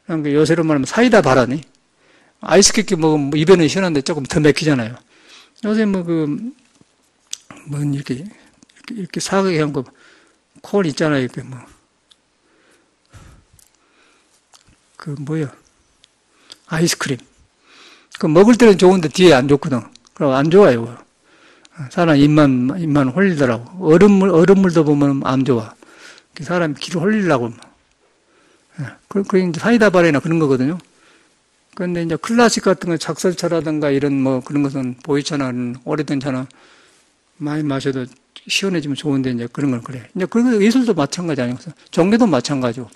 그러니까 요새로 말하면 사이다 바라니. 아이스크림 먹으면 입에는 시원한데 조금 더 맥히잖아요. 요새 이렇게 사각이 한 거, 콘 있잖아요. 이렇게 아이스크림. 먹을 때는 좋은데 뒤에 안 좋거든. 그럼 안 좋아요. 사람 입만 홀리더라고. 얼음물도 보면 안 좋아. 사람이 귀를 홀리려고. 그게 이제 사이다 바레나 그런 거거든요. 그런데 이제 클래식 같은 거 작설차라든가 이런 그런 것은 보이차나 오래된 차나 많이 마셔도 시원해지면 좋은데 이제 그런 걸 그래. 이제 그런 예술도 마찬가지 아니겠어? 종교도 마찬가지고.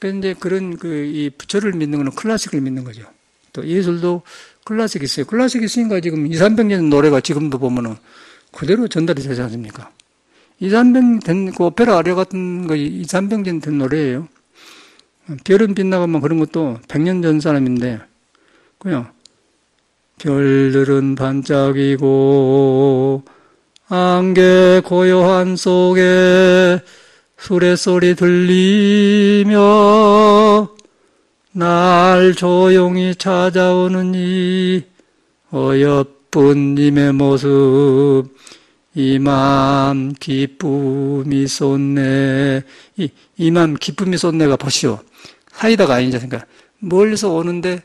그런데 그런 이 부처를 믿는 거는 클래식을 믿는 거죠. 또 예술도 클래식이 있어요. 클래식이 있으니까 지금 200~300년 노래가 지금도 보면은 그대로 전달이 되지 않습니까? 200~300년 된 오페라 아리아 같은 거 200~300년 된 노래예요. 별은 빛나가면 그런 것도 100년 전 사람인데 그냥 별들은 반짝이고 안개 고요한 속에 수레소리 들리며 날 조용히 찾아오는 이 어여쁜 님의 모습 이맘 기쁨이 쏟네. 이맘 기쁨이 쏟네가 보시오. 사이다가 아니지 않습니까? 멀리서 오는데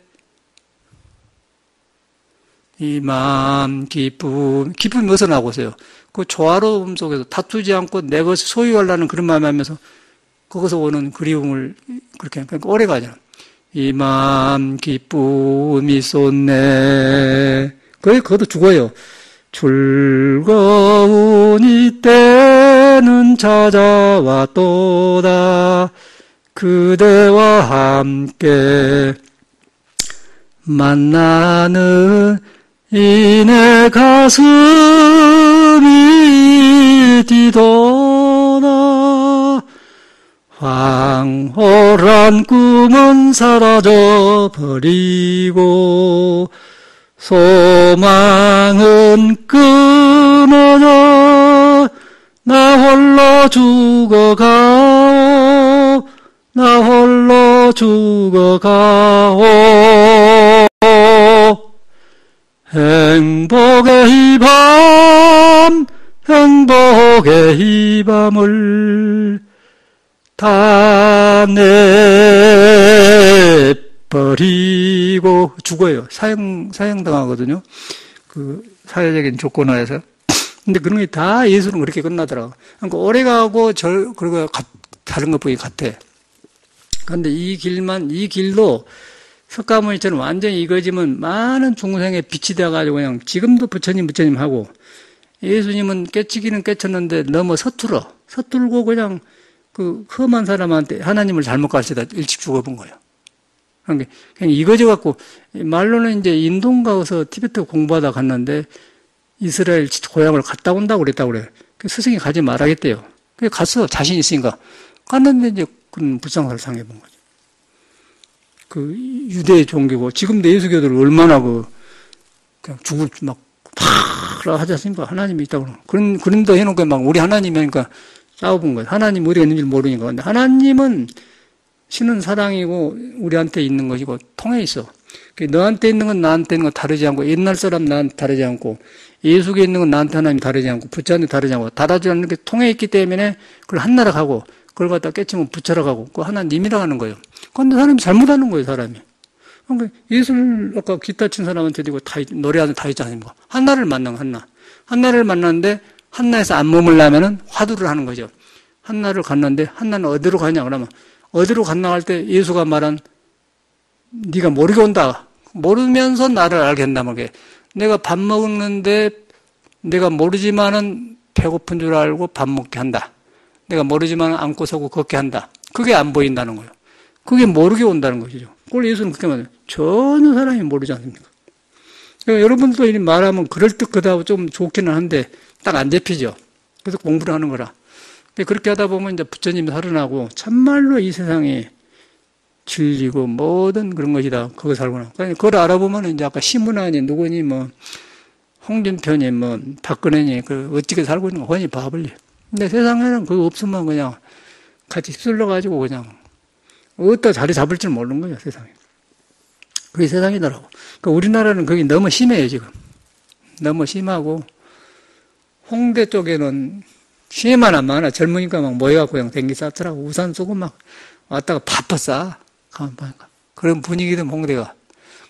이맘 기쁨이 어디서 나오세요? 그 조화로움 속에서 다투지 않고 내 것을 소유하려는 그런 마음이 하면서 거기서 오는 그리움을 그렇게 그러니까 오래 가잖아. 이맘 기쁨이 쏟네. 그것도 죽어요. 즐거운 이때는 찾아왔도다. 그대와 함께 만나는 이내 가슴이 뛰도다. 황홀한 꿈은 사라져 버리고 소망은 끊어져 나 홀로 죽어가오. 나 홀로 죽어가오. 행복의 밤, 행복의 이 밤을 다 내버리고 죽어요. 사형당하거든요. 그 사회적인 조건화에서. 근데 그런 게 다 예수는 그렇게 끝나더라고. 그러니까 오래 가고 그리고 다른 것보다 같아. 그런데 이 길도 석가모니처럼 완전히 이거지면 많은 중생의 빛이 되어가지고 그냥 지금도 부처님 하고 예수님은 깨치기는 깨쳤는데 너무 서툴고 그냥 그 험한 사람한테 하나님을 잘못 가르치다 일찍 죽어본 거예요. 그러니까 그냥 이거지 갖고 말로는 이제 인도 가서 티베트 공부하다 갔는데 이스라엘 고향을 갔다 온다고 그랬다고 그래요. 스승이 가지 말아야겠대요. 그래서 갔어. 자신 있으니까. 갔는데 이제 그런 불상사를 당해본 거죠. 그 유대 종교고 지금도 예수교들을 얼마나 그냥 죽을 막 하지 않습니까? 하나님이 있다고 그런 데 해놓고 막 우리 하나님이니까 싸워본 거예요. 하나님 우리가 있는 줄 모르니까. 근데 하나님은 신은 사랑이고 우리한테 있는 것이고 통해 있어. 너한테 있는 건 나한테 있는 건 다르지 않고 옛날 사람 나한테 다르지 않고 예수께 있는 건 나한테 하나님 다르지 않고 부처한테 다르지 않고 다르지 않는 게 통해 있기 때문에 그걸 한나라 가고 그걸 갖다 깨치면 부처라 가고 그 하나님이라 하는 거예요. 그런데 사람이 잘못하는 거예요, 사람이. 그러니까 예술 아까 기타 친 사람한테 이거 다 노래하는 다 있지 않습니까? 한나를 만난 한나를 만났는데 한나에서 안 머물려면은 화두를 하는 거죠. 한나를 갔는데 한나는 어디로 가냐 그러면 어디로 갔나 할 때 예수가 말한 네가 모르게 온다. 모르면서 나를 알게 한다는 게 내가 밥 먹는데 내가 모르지만은 배고픈 줄 알고 밥 먹게 한다. 내가 모르지만 안고 서고 걷게 한다. 그게 안 보인다는 거예요. 그게 모르게 온다는 것이죠. 그걸 예수는 그렇게 말해요. 전혀 사람이 모르지 않습니까? 그러니까 여러분들도 이 말하면 그럴듯하다고 좀 좋기는 한데 딱 안 잡히죠. 그래서 공부를 하는 거라. 근데 그렇게 하다 보면 이제 부처님이 살아나고 참말로 이 세상에 진리고 모든 그런 것이다. 거기 살구나. 그걸 알아보면 이제 아까 신문하니 누구니 뭐 홍준표니 뭐 박근혜니 그 어떻게 살고 있는 거 훤히 봐버려. 근데 세상에는 그거 없으면 그냥 같이 휩쓸려가지고 그냥 어디다 자리 잡을 줄 모르는 거예요, 세상에. 그게 세상이더라고. 그러니까 우리나라는 그게 너무 심해요, 지금. 너무 심하고, 홍대 쪽에는 시에만 안 많아. 젊으니까 막 모여갖고 그냥 댕기 쌓더라고. 우산 쓰고 막 왔다가 바빠 싸. 가만 보니까. 그런 분위기든 홍대가.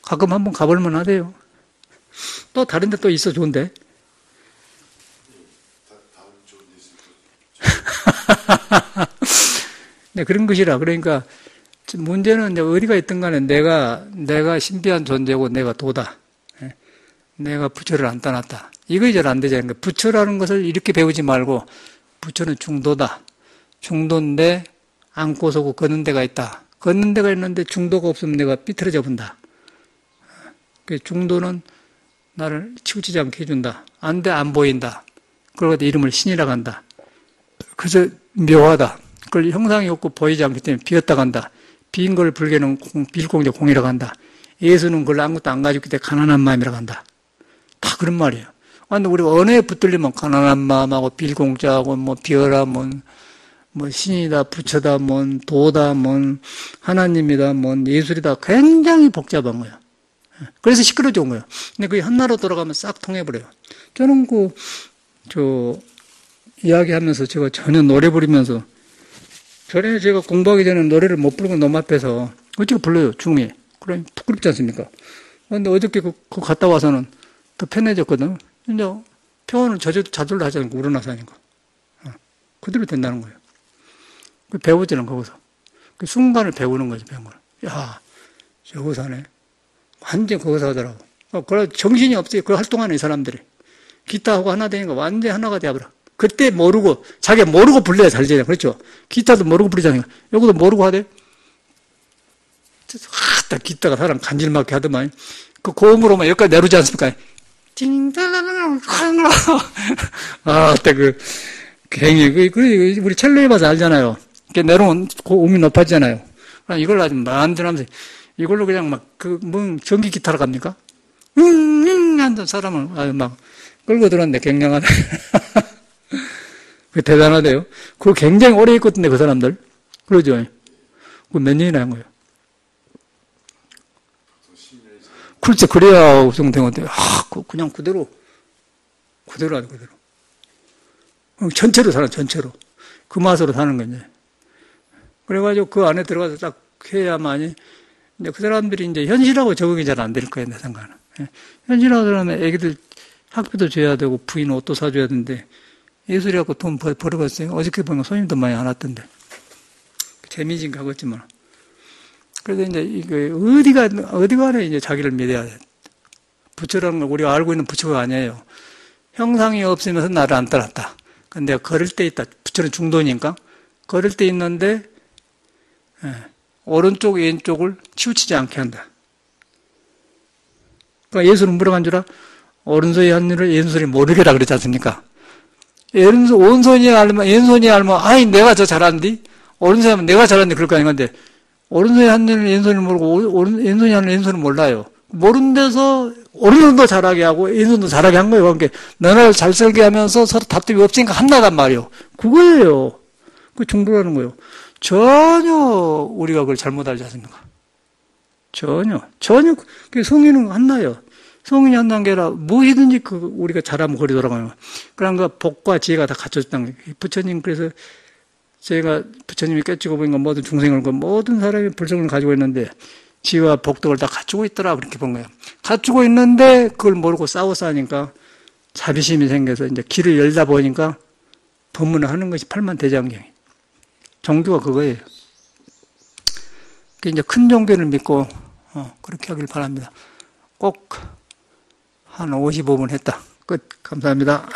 가끔 한번 가볼만 하대요. 또 다른 데 또 있어, 좋은데. 네, 그런 것이라. 그러니까 문제는 이제 어디가 있든 간에 내가 신비한 존재고 내가 도다. 내가 부처를 안 떠났다. 이거 잘 안 되잖아요. 부처라는 것을 이렇게 배우지 말고 부처는 중도다. 중도인데 안고 서고 걷는 데가 있다. 걷는 데가 있는데 중도가 없으면 내가 삐뚤어져 본다. 중도는 나를 치우치지 않게 해준다. 안 돼, 안 보인다. 그러고 이름을 신이라고 한다. 그래서 묘하다. 그걸 형상이 없고 보이지 않기 때문에 비었다 간다. 비인 걸 불교는 빌공자 공이라고 한다. 예수는 그걸 아무것도 안 가지고 있기 때문에 가난한 마음이라고 한다. 다 그런 말이에요. 근데 우리가 언어에 붙들리면 가난한 마음하고 빌공자하고 뭐 비어라 뭐 신이다, 부처다, 도다, 하나님이다, 예술이다. 굉장히 복잡한 거예요. 그래서 시끄러져 온 거예요. 근데 그게 한나로 돌아가면 싹 통해버려요. 저는 이야기하면서 제가 전혀 노래 부르면서, 전에 제가 공부하기 전에 노래를 못 부르고 너무 앞에서, 어떻게 불러요, 중에. 그럼 부끄럽지 않습니까? 근데 어저께 그거 갔다 와서는 더 편해졌거든. 이제 표현을 자절로 하지 않고 우러나서 하니까. 그대로 된다는 거예요. 배우지는 거기서. 그 순간을 배우는 거죠, 배운 걸. 야, 저거서 하네. 완전 거기서 하더라고. 그래, 정신이 없어요. 그 활동하는 이 사람들이. 기타하고 하나 되니까 완전 하나가 되어버려. 그때 모르고, 자기가 모르고 불러야 잘 되잖아. 그렇죠? 기타도 모르고 부르잖아요. 요것도 모르고 하대. 딱 기타가 사람 간질맞게 하더만. 그 고음으로만 여기까지 내려오지 않습니까? 띵달라라. 아, 그때 괜히, 우리 첼로 해봐서 알잖아요. 내려온 고음이 높아지잖아요. 이걸 아주 만들면서, 이걸로 그냥 전기 기타로 갑니까? 한다 사람을, 아주 끌고 들었는데, 굉장하다. 그 대단하대요. 그거 굉장히 오래 했거든요, 그 사람들. 그러죠. 그 몇 년이나 한 거예요. 그렇죠. 그래야 우승된 건데, 그냥 그대로 하죠, 그대로. 전체로 살아, 전체로. 그 맛으로 사는 거지. 그래가지고 그 안에 들어가서 딱 해야만이, 이제 그 사람들이 이제 현실하고 적응이 잘 안 될 거예요, 내 생각은. 현실하고 그러면 애기들 학비도 줘야 되고, 부인 옷도 사줘야 되는데, 예술이라고 돈 벌어봤어요. 어저께 보면 손님도 많이 안 왔던데. 재미진 가겠지만. 그래서 이제 이게 어디가 이제 자기를 믿어야 돼. 부처라는 걸 우리가 알고 있는 부처가 아니에요. 형상이 없으면서 나를 안 따랐다. 근데 내가 걸을 때 있다. 부처는 중도니까. 걸을 때 있는데, 오른쪽, 왼쪽을 치우치지 않게 한다. 그러니까 예수는 물어간 줄 알아? 오른손이 한 일을 왼손이 모르게라 그랬지 않습니까? 오른손이 알면, 왼손이 알면, 아이, 내가 저 잘한디? 오른손이 하면 내가 잘한디? 그럴 거 아닌 건데, 오른손이 한 일을 왼손이 모르고, 왼손이 하는 왼손은 몰라요. 모르는 데서, 오른손도 잘하게 하고, 왼손도 잘하게 한 거예요. 그러니까, 너네를 잘 살게 하면서 서로 다툼이 없으니까 한나단 말이에요. 그거예요. 그 중도라는 거예요. 전혀 우리가 그걸 잘못 알지 않습니까? 전혀. 성인은 한나요. 성인이 한다는 게 아니라 무엇이든지 우리가 잘하면 거리 돌아가요. 그러니까 복과 지혜가 다 갖춰졌다는 거예요. 부처님, 그래서 제가 부처님이 깨치고 보니까 모든 중생을, 모든 사람이 불성을 가지고 있는데 지혜와 복덕을 다 갖추고 있더라. 그렇게 본 거예요. 갖추고 있는데 그걸 모르고 싸워서 하니까 자비심이 생겨서 이제 길을 열다 보니까 법문을 하는 것이 팔만대장경이. 종교가 그거예요. 이제 큰 종교를 믿고 그렇게 하길 바랍니다. 꼭 한 55분 했다. 끝. 감사합니다.